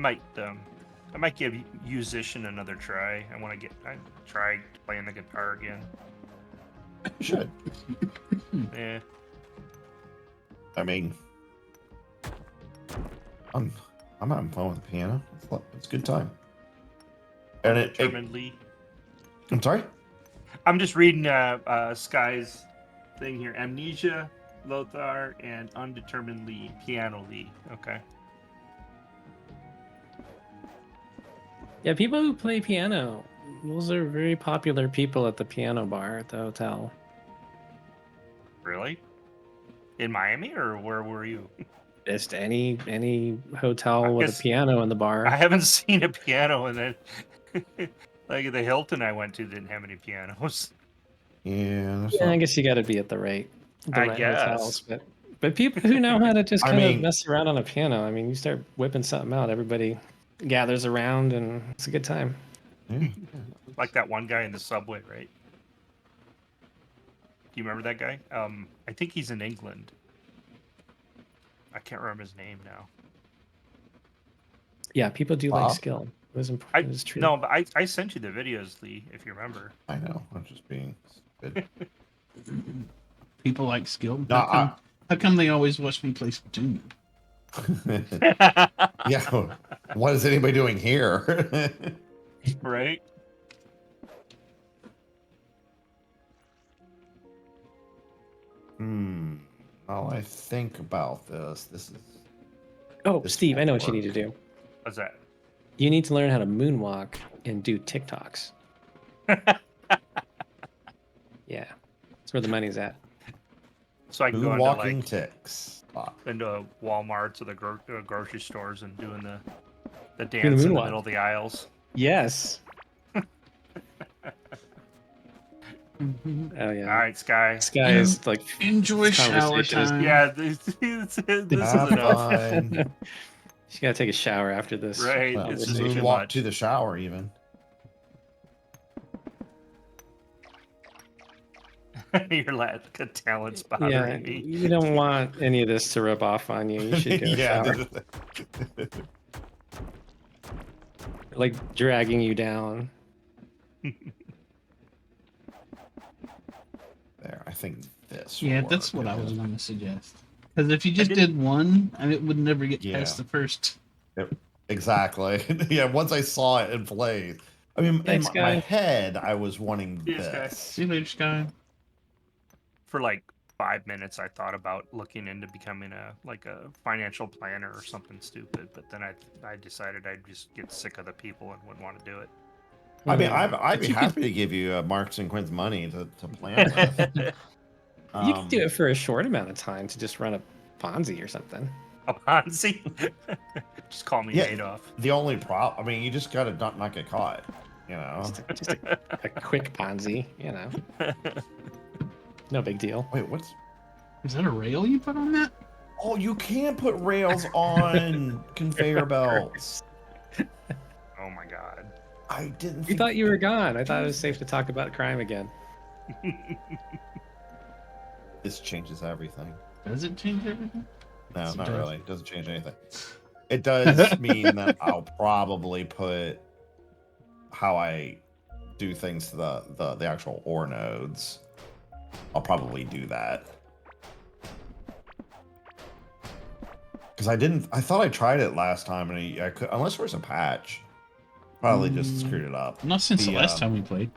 might give musician another try. I try playing the guitar again. you should. Yeah. I mean, I'm having fun with the piano. It's a good time. And Determinedly. I'm sorry. I'm just reading Sky's thing here. Amnesia, Lothar, and Undeterminedly Piano Lee. Okay. Yeah, people who play piano, those are very popular people at the piano bar at the hotel. Really? In Miami, or where were you? Just any hotel I with a guess- piano in the bar. I haven't seen a piano, and then like the Hilton I went to didn't have any pianos. Yeah, that's Yeah, I not. guess you got to be at the right I hotels. guess. But people who know how to just I kind of mean- mess around on a piano, I mean, you start whipping something out, everybody gathers around, and it's a good time. Yeah. Like that one guy in the subway, right? Do you remember that guy? I think he's in England. I can't remember his name now. Yeah, people do Wow. like skill. It was, I it was true. no, but I sent you the videos, Lee, if you remember. I know. I'm just being stupid. People like skill. No, How come they always watch me play Splatoon? yeah. What is anybody doing here? Right? While I think about this, this is. Oh, This Steve, I know what you won't need to do. What's that? You need to learn how to moonwalk and do TikToks. Yeah, that's where the money's at. So I can Who go into walking like ticks? into Walmarts or the grocery stores and doing the the dance in the moonwalk. middle of the aisles. Yes. Oh All yeah. right, Sky. This guy is like Enjoy This shower conversation is- time. Yeah, this is Have enough. fun. she's gotta take a shower after this. Right? Well, It's just too walk much. to the shower, even. Your lack of talent's Yeah, bothering me. you don't want any of this to rub off on you. You should go shower. Like dragging you down. There, I think this. Yeah, will that's work. what I was going to suggest. Because if you just did one, and it would never get Yeah. past the first. Exactly. Yeah, once I saw it in play, I mean, Thanks, in my guy. head, I was wanting Yes, guy. this. See you later, Sky. For like 5 minutes, I thought about looking into becoming a financial planner or something stupid, but then I decided I'd just get sick of the people and wouldn't want to do it. I mean, Hmm. I'd be you could- happy to give you Marks and Quinn's money to plan with. You can do it for a short amount of time to just run a Ponzi or something. A Ponzi? Just call me Yeah. Adolf. The only problem, I mean, you just gotta not get caught. You know. Just a quick Ponzi, you know. No big deal. Wait, what's? Is that a rail you put on that? Oh, you can put rails on conveyor belts. Oh my god. I didn't. You think- thought you were gone. I thought it was safe to talk about crime again. This changes everything. Does it change everything? No, Yes, it not does. really. It doesn't change anything. It does mean that I'll probably put how I do things to the actual ore nodes. I'll probably do that. Because I thought I tried it last time and I could, unless there was a patch. Probably just screwed it up. Not since the The, last time we played.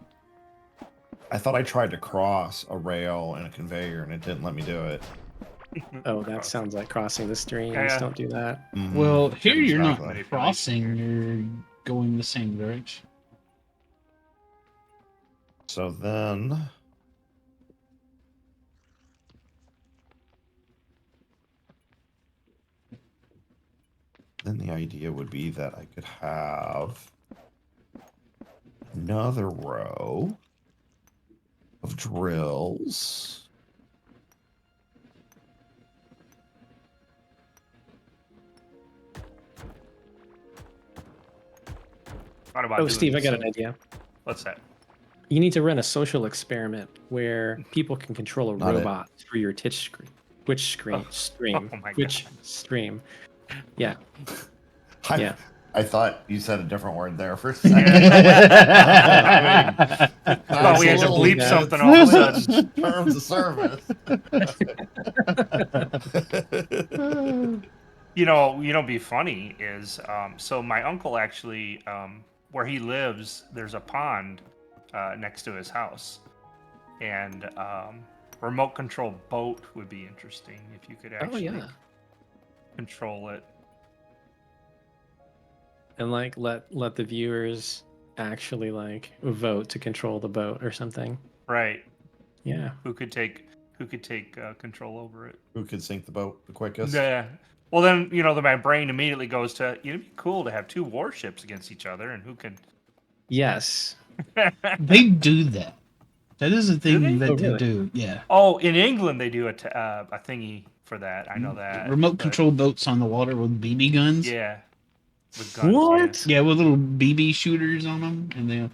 I thought I tried to cross a rail and a conveyor and it didn't let me do it. Oh, that sounds like crossing the streams. Yeah. Don't do that. Mhm. Well, here you're not Exactly. crossing, you're going the same direction. So then. Then the idea would be that I could have another row of drills. Thought about Oh, doing Steve, I got some- an idea. What's that? You need to run a social experiment where people can control a Not it. robot through your Twitch screen. Twitch screen. Oh. Stream. Oh my Twitch stream. Yeah. I, Yeah. I thought you said a different word there for a second. I thought we had to Absolutely, bleep guys. something all of a sudden. Terms of service. You know, be funny is so my uncle actually, where he lives, there's a pond next to his house, and remote control boat would be interesting if you could Oh actually yeah. control it. And like let the viewers actually like vote to control the boat or something. Right? Yeah. Who could take control over it? Who could sink the boat the quickest? Yeah. Well, then my brain immediately goes to it'd be cool to have two warships against each other, and who can. Yes. They do that. That is a thing they? that Oh, they really? do. Yeah. Oh, in England they do a thingy for that. I know that. Remote but- control boats on the water with BB guns. Yeah. With guns. What? Yeah, with little BB shooters on them, and they.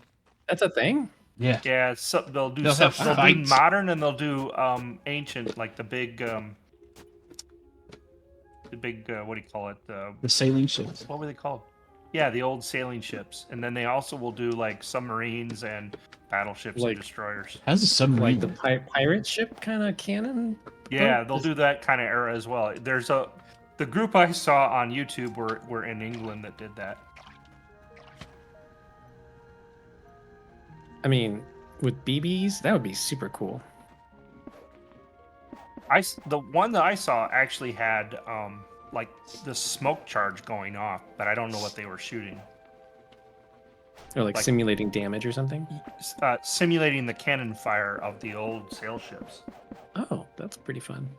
That's a thing? Yeah. Yeah. So they'll do They'll have they'll do fights. modern and they'll do ancient, like the big what do you call it? The sailing ships. What were they called? Yeah, the old sailing ships, and then they also will do like submarines and battleships Like- and destroyers. How's a submarine? Like the pirate ship kind of cannon? Yeah, boat? they'll do that kind of era as well. The group I saw on YouTube were in England that did that. I mean, with BBs, that would be super cool. The one that I saw actually had like the smoke charge going off, but I don't know what they were shooting. Or like Like- simulating damage or something. Simulating the cannon fire of the old sail ships. Oh, that's pretty fun.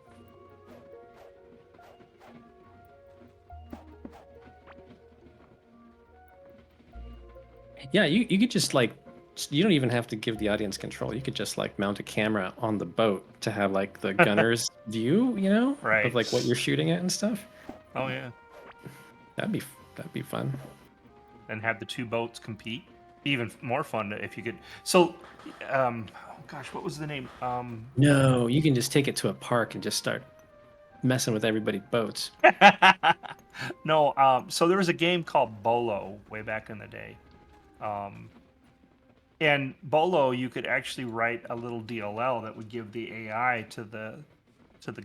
Yeah, you could just like, you don't even have to give the audience control. You could just like mount a camera on the boat to have like the gunner's view, Right. of like what you're shooting at and stuff. Oh yeah, That'd be fun. and have the two boats compete. Even more fun if you could. So, oh gosh, what was the name? No, you can just take it to a park and just start messing with everybody's boats. No, so there was a game called Bolo way back in the day. And Bolo, you could actually write a little DLL that would give the AI to the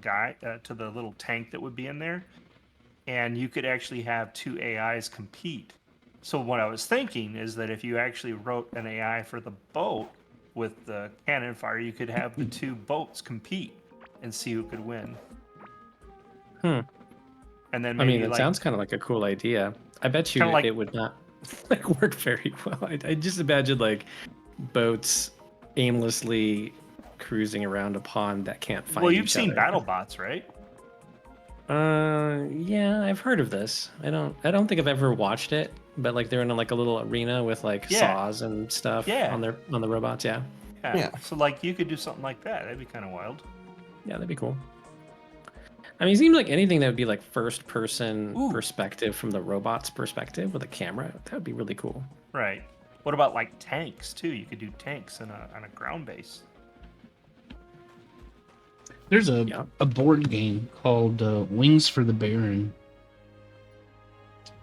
guy to the little tank that would be in there, and you could actually have two AIs compete. So what I was thinking is that if you actually wrote an AI for the boat with the cannon fire, you could have the two boats compete and see who could win. Hmm. And then I maybe mean, it like, sounds kind of like a cool idea. I bet you Kinda like- it would not like work very well. I just imagine like boats aimlessly cruising around a pond that can't find. well, you've each seen other. BattleBots, right? Yeah, I've heard of this. I don't think I've ever watched it, but like they're in like a little arena with like Yeah. saws and stuff Yeah. on the robots. Yeah, Yeah. So like you could do something like that. That'd be kind of wild. yeah, that'd be cool. I mean, it seems like anything that would be like first person Ooh. perspective from the robot's perspective with a camera. That would be really cool. Right. What about like tanks too? You could do tanks on a ground base. There's a, Yeah. a board game called Wings for the Baron,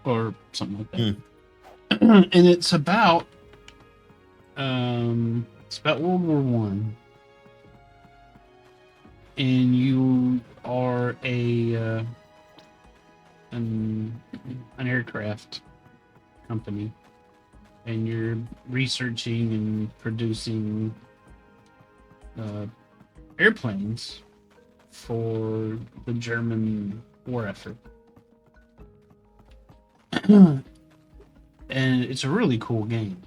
or something like that, and it's about World War One, and you are an aircraft company, and you're researching and producing airplanes for the German war effort. And it's a really cool game.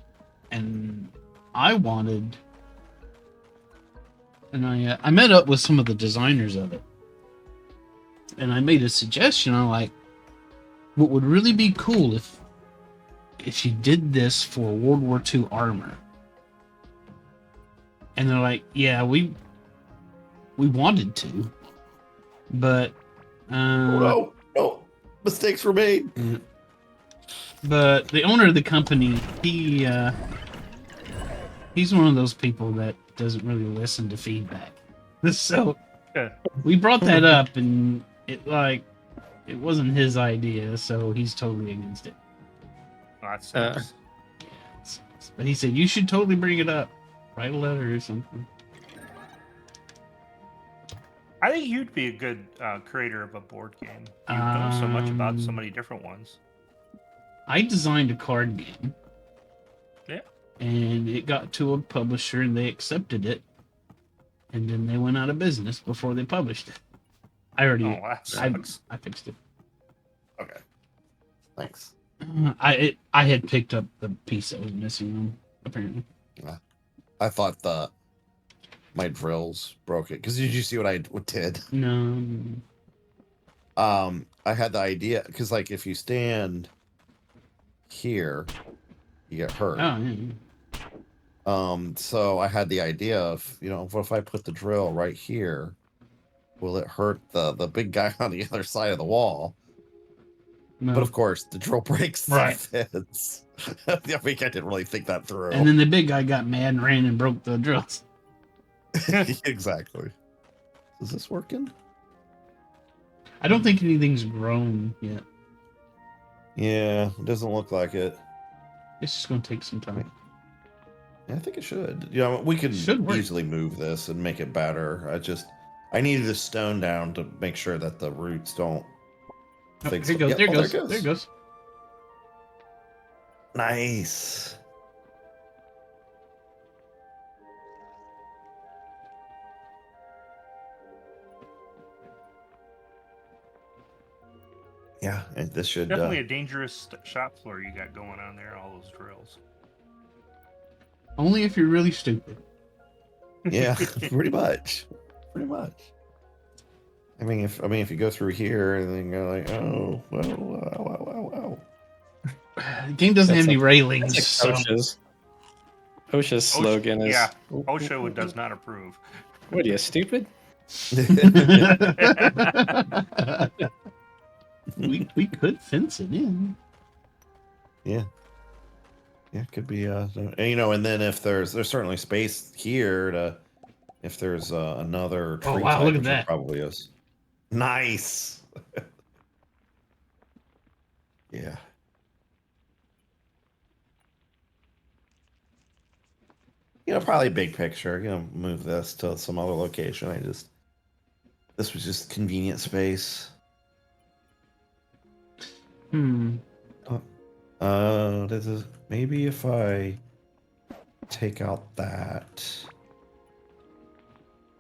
And I met up with some of the designers of it. And I made a suggestion. I'm like, what would really be cool if you did this for World War II armor? And they're like, yeah, we wanted to, but No, mistakes were made. but the owner of the company, he's one of those people that doesn't really listen to feedback. So Yeah. we brought that up, and it wasn't his idea, so he's totally against it. Oh, that sucks. But he said you should totally bring it up, write a letter or something. I think you'd be a good creator of a board game. You know so much about so many different ones. I designed a card game. Yeah. And it got to a publisher and they accepted it. And then they went out of business before they published it. I already Oh, that sucks. I fixed it. Okay. Thanks. I had picked up the piece that was missing, apparently. I thought my drills broke it. Because did you see what I did? No. I I had the idea because, like, if you stand here, you get hurt. Oh, yeah. So I had the idea of, what if I put the drill right here? Will it hurt the big guy on the other side of the wall? No. But of course, the drill breaks Right. the fence. I think I didn't really think that through. And then the big guy got mad and ran and broke the drills. Exactly. Is this working? I don't think anything's grown yet. Yeah, it doesn't look like it. It's just going to take some time. Yeah, I think it should. We could Should work. easily move this and make it better. I needed the stone down to make sure that the roots don't. Oh, here it goes. Yep, there it oh, goes. There it goes. Nice. Yeah, and this should Definitely a dangerous shop floor you got going on there. All those drills. Only if you're really stupid. Yeah, pretty much. Pretty much. I mean, if you go through here and then go like, oh, well. The game doesn't have any railings. That's like OSHA's slogan is... Yeah, OSHA does not approve. What are you, stupid? we could fence it in. Yeah, it could be. And then if there's certainly space here if there's another tree Oh, wow, type, look at which there that. probably is. Nice. Yeah. Probably big picture. Move this to some other location. This was just convenient space. This is maybe if I take out that,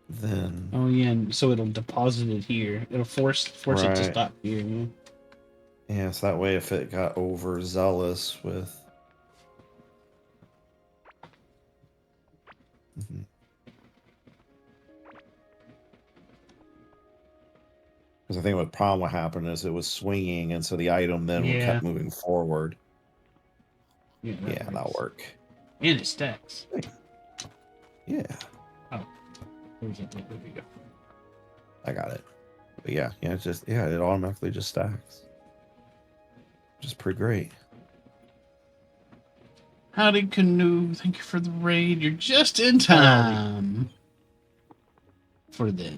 then. Oh yeah, and so it'll deposit it here. It'll force it to Right. stop here. Yeah. Yeah, so that way if it got overzealous with. Because I think what problem would happen is it was swinging, and so the item then would kept moving forward. Yeah, that'll work. And it stacks. Yeah, Where's it? There we go. I got it. But it automatically just stacks. Which is pretty great. Howdy, Canoe. Thank you for the raid. You're just in time for the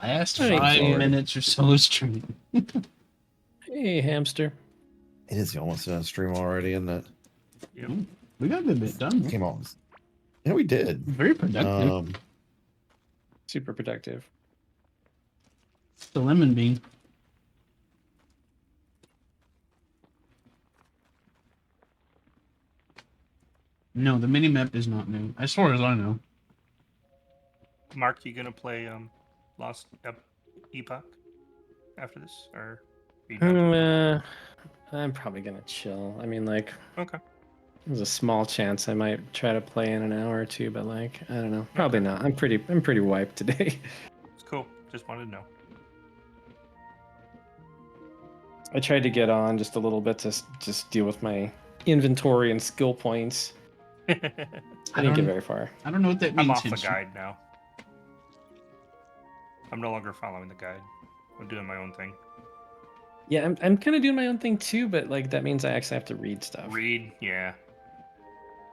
last 5 minutes or so of stream. Hey, hamster. It is almost done stream already, isn't it? Yep. We got a good bit done. Came on. Yeah, we did. Very productive. Super productive. The lemon bean. No, the mini map is not new, as far as I know. Mark, you gonna play Lost Epoch after this, or? are you done? I'm probably gonna chill. I mean, like, Okay. there's a small chance I might try to play in an hour or two, but like, I don't know. Probably not. I'm pretty wiped today. It's cool. Just wanted to know. I tried to get on just a little bit to just deal with my inventory and skill points. I didn't get very far. I don't know what that means. I'm off the Hinch. guide now. I'm no longer following the guide. I'm doing my own thing. Yeah, I'm kind of doing my own thing too, but like that means I actually have to read stuff. Read, yeah.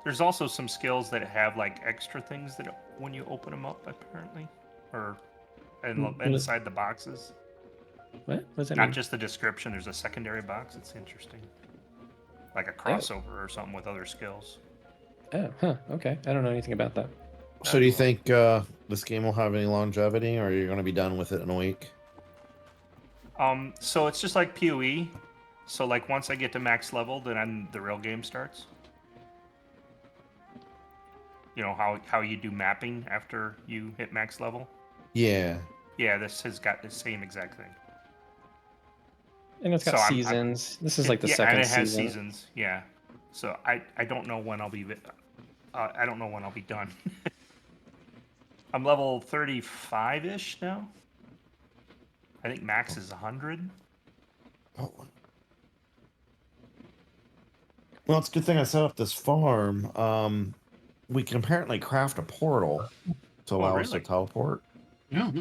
There's also some skills that have like extra things that when you open them up, apparently, or inside the boxes. What does that Not mean? just the description. There's a secondary box. It's interesting, like a crossover or something with other skills. Oh, huh. Okay. I don't know anything about that. So do you think this game will have any longevity, or are you going to be done with it in a week? So it's just like PoE. So like once I get to max level, then the real game starts. You know how you do mapping after you hit max level? Yeah. Yeah, this has got the same exact thing. And it's got So seasons. This is like the yeah, second and it has season. seasons. Yeah. So I don't know when I'll be I don't know when I'll be done. I'm level 35-ish now. I think max is 100. Oh. Well, it's a good thing I set up this farm. We can apparently craft a portal to allow us to really? teleport. Yeah.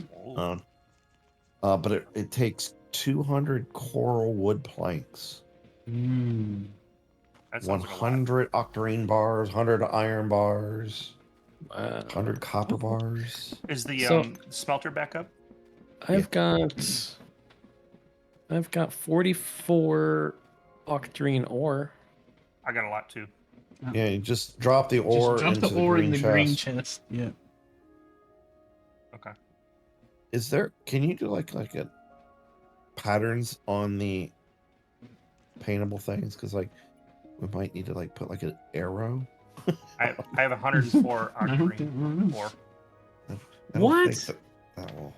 But it takes 200 coral wood planks, Mm. That sounds like a lot. 100 octarine bars, 100 iron bars, Wow. 100 copper bars. Is the So- smelter back up? I've got 44 octarine ore. I got a lot too. Yeah, you just drop the ore Just drop into the ore green in the chest. green chest. Yeah. Okay. Is there? Can you do like a patterns on the paintable things? Because like we might need to like put like an arrow. I have 104 I don't think- octarine ore. I don't What? think that will.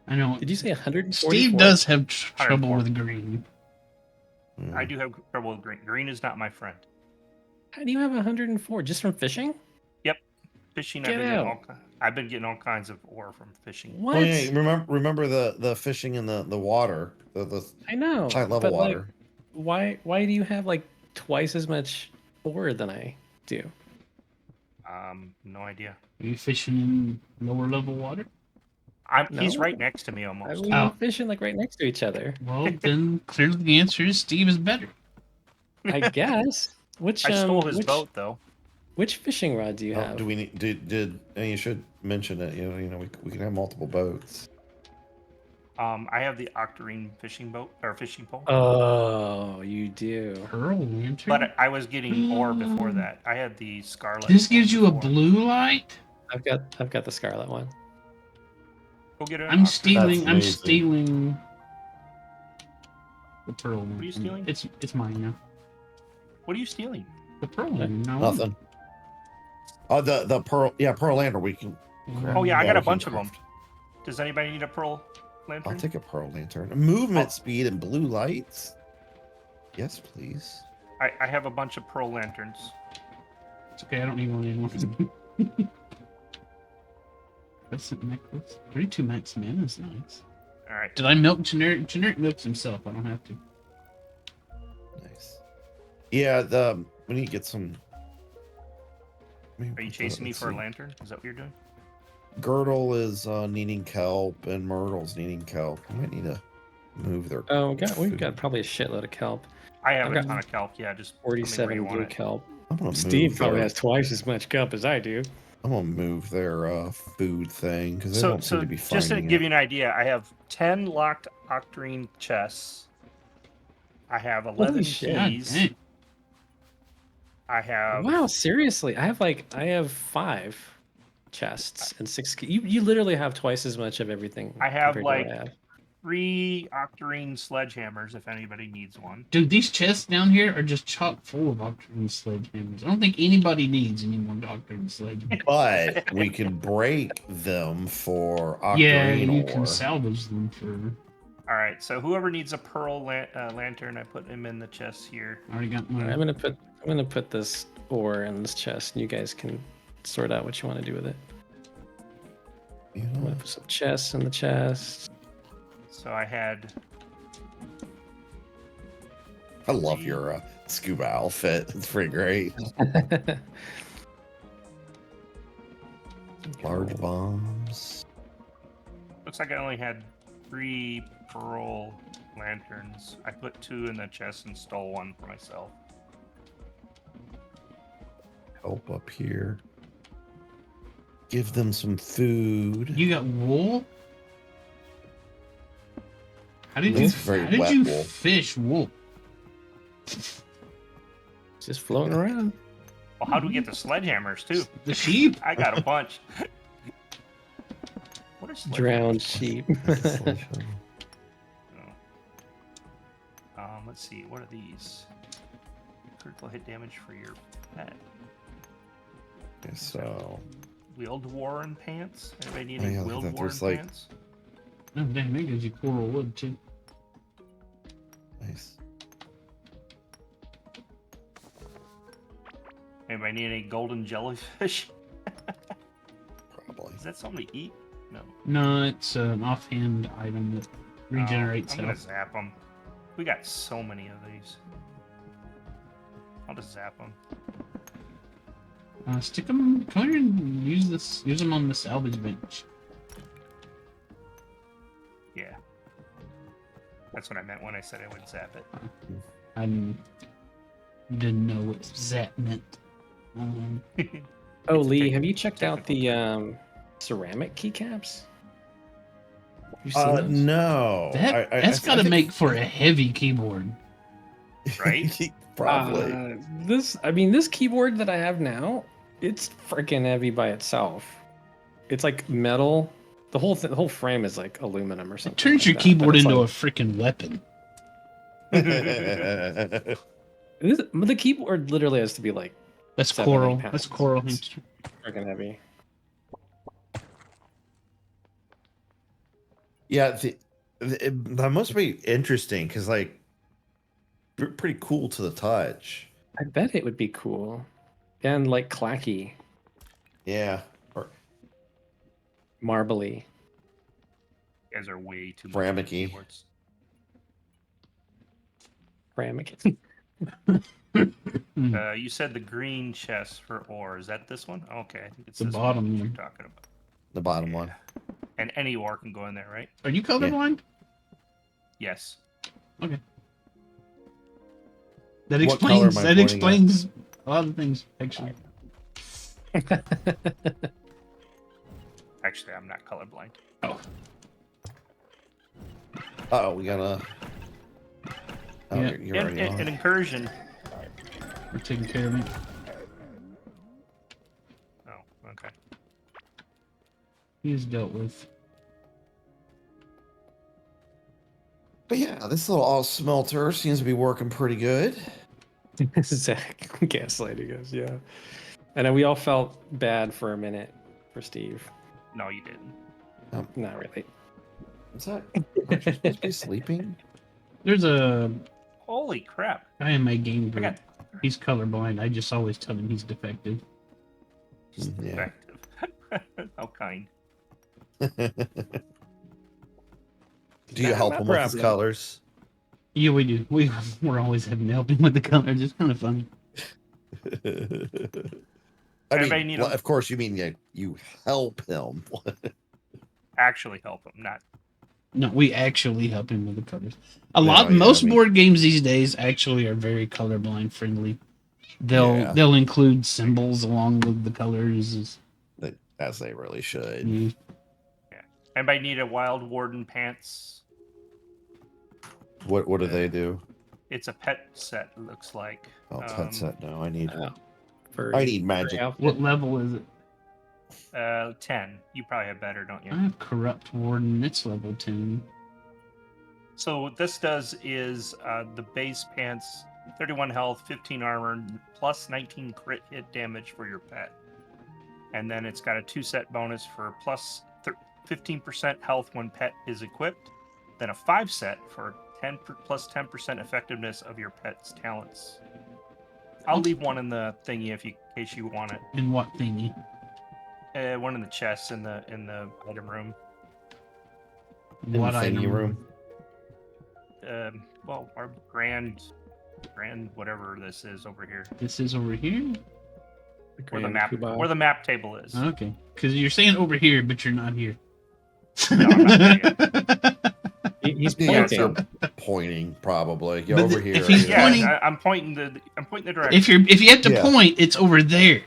I know. Did you say 144? Steve does have trouble 104. with green. I do have trouble with green. Green is not my friend. How do you have 104? Just from fishing? Fishing, Get out. I've been getting all kinds of ore from fishing. What? Oh yeah, remember the fishing in the water, the I know. high level but, like, water. why do you have like twice as much ore than I do? No idea. Are you fishing in lower level water? He's No. right next to me I almost. mean, Oh. fishing like right next to each other. Well, then clearly the answer is Steve is better. I guess. Which I stole his which, boat though. Which fishing rod do you Oh, have? do we need? Did and you should mention it. You know, we can have multiple boats. I have the octarine fishing boat or fishing pole. Oh, you do. Pearl lantern. But I was getting ore before that. I had the scarlet. This gives you a before. blue light. I've got the scarlet one. Go get it. I'm stealing. That's I'm amazing. stealing the pearl. Lantern. are you stealing? It's mine now. What are you stealing? The pearl. Lantern. No. Nothing. Oh, the pearl. Yeah, pearl lantern. We can. Oh yeah, I Yeah, got a we can bunch of them. craft. Does anybody need a pearl lantern? I'll take a pearl lantern. Movement speed and blue lights. Yes, please. I have a bunch of pearl lanterns. It's okay. I don't need one anymore. Crescent necklace. 32 max mana is nice. All right. Did I milk generic? Generic milks himself. I don't have to. Nice. Yeah, we need to get some. Are you chasing me for a lantern? Is that what you're doing? Girdle is needing kelp, and Myrtle's needing kelp. We might need to move their. Oh, we've food. got probably a shitload of kelp. I have I've a got ton of kelp. Yeah, just tell me where 47 you blue want it. kelp. I'm gonna Steve move probably their, has twice as much kelp as I do. I'm gonna move their food thing because they So, don't seem so to be just to finding give it. you an idea, I have 10 locked octarine chests. I have 11 shit. God keys. dang. I have Wow, seriously, I have 5 chests and 6. You literally have twice as much of everything. I have, compared to what like- I have. 3 octarine sledgehammers if anybody needs one. Dude, these chests down here are just chock full of octarine sledgehammers. I don't think anybody needs any more octarine sledgehammers. But we can break them for octarine Yeah, you ore. can salvage them for. All right, so whoever needs a pearl lantern, I put him in the chest here. I already got All right, mine. I'm gonna put this ore in this chest, and you guys can sort out what you want to do with it. You I'm know, gonna put some chests in the chest. So I had I love your scuba outfit. It's pretty great. Large bombs. looks like I only had 3 pearl lanterns. I put 2 in the chest and stole 1 for myself. Help up here. Give them some food. You got wool? How did It's you, very how did wet you wool. fish wool? Just floating around. Well, how do we get the sledgehammers too? The sheep? I got a bunch. What are sledgehammers? Drowned sheep. Let's see. What are these? Critical hit damage for your pet. Okay, so Wheeled Warren pants. Anybody need Oh, any yeah, look at Wheeled that. Warren There's, like- pants? Oh, dang, that gives you coral wood too. nice. Anybody need any golden jellyfish? Probably. Is that something to eat? No. No, it's an offhand item that regenerates I'm gonna health. zap them. We got so many of these. I'll just zap them. Stick them. Come here and use this. Use them on the salvage bench. Yeah. That's what I meant when I said I would zap it. I didn't know what zap meant. Oh, It's a Lee, tech- have you checked out the ceramic keycaps? Have you seen those? No. That's got to make for a heavy keyboard. Right? Probably. This keyboard that I have now, it's freaking heavy by itself. It's like metal. The whole frame is like aluminum or It something. turns your like that, keyboard but it's into a like- freaking weapon. The keyboard literally has to be like That's 70 coral. pounds. That's coral. It's freaking heavy. Yeah, that must be interesting because, like, pretty cool to the touch. I bet it would be cool, and like clacky, Yeah. Or marbly. You guys are way too much Ceramic-y. on keyboards. Ceramic. You said the green chest for ore. Is that this one? Okay, I think it's The this bottom one you're one. talking about. the bottom one. And any ore can go in there, right? Are you colorblind? Yes. That What color explains. am I That pointing explains a lot of things. Actually, Actually, I'm not colorblind. Oh, we gotta. Oh, Yeah. you're An, already an, on. an incursion. we're taking care of it. Oh, okay. He's dealt with. But yeah, this little all smelter seems to be working pretty good. Zach gaslighting us, yeah. And then we all felt bad for a minute for Steve. No, you didn't. Not really. What's that? Aren't you supposed to be sleeping? There's a Holy crap! guy in my game I group. got He's colorblind. I just always tell him he's defective. Yeah. effective. How kind. Do you Nah, help not him with his problem. colors? Yeah, we do. We're always having to help him with the colors. It's kind of funny. I Everybody mean, need well, a- of course, you mean you help him. Actually help him, not. No, we actually help him with the colors. Yeah, Most I mean- board games these days actually are very colorblind friendly. Yeah. They'll include symbols along with the colors. As they really should. Mm. Anybody need a Wild Warden pants? What do they do? It's a pet set. It looks like. Oh, pet set. No, I need. For I need magic. What level is it? 10. You probably have better, don't you? I have Corrupt Warden. It's level 10. So what this does is the base pants, 31 health, 15 armor, plus 19 crit hit damage for your pet. And then it's got a 2-set bonus for plus 15% health when pet is equipped. Then a 5-set for plus 10% effectiveness of your pet's talents. I'll leave one in the thingy in case you want it. In what thingy? One in the chest in the item room. In What the thingy item? room. Well, our grand whatever this is over here, This is over here? where the map table is. Okay. Because you're saying over here, but you're not here. No, I'm not there He's Yeah, pointing. so pointing probably. Yeah, But over if here. he's yeah. pointing- I'm pointing the direction. If you have to Yeah. point, it's over there.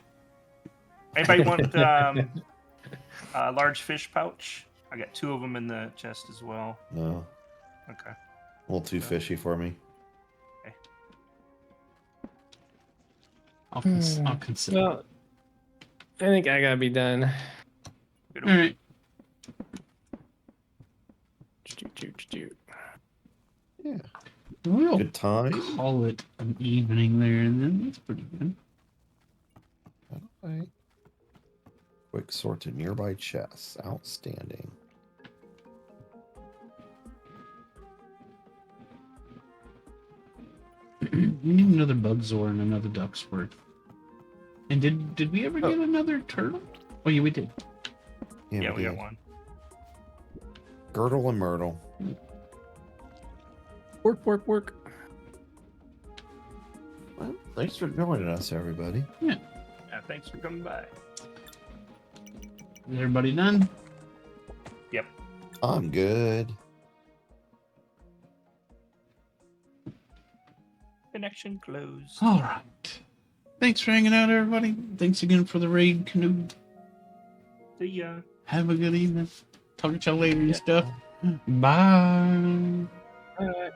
Anybody want a large fish pouch? I got 2 of them in the chest as well. No, Okay. a little too fishy for me. I'll consider. Well, I think I gotta be done. Good. All right. Yeah, We'll good time. call it an evening there, and then that's pretty good. Alright. Quick sort to nearby chests. Outstanding. We need another Bugzor and another Ducksworth. And did we ever get another turtle? Oh yeah, we did. Yeah, we got did. one. Girdle and Myrtle. Work. Well, thanks for joining us, everybody. Yeah, thanks for coming by. Is everybody done? Yep. I'm good. Connection closed. All right. Thanks for hanging out, everybody. Thanks again for the raid, Canoe. See ya. Have a good evening. Talk to y'all later and stuff. Bye. All right.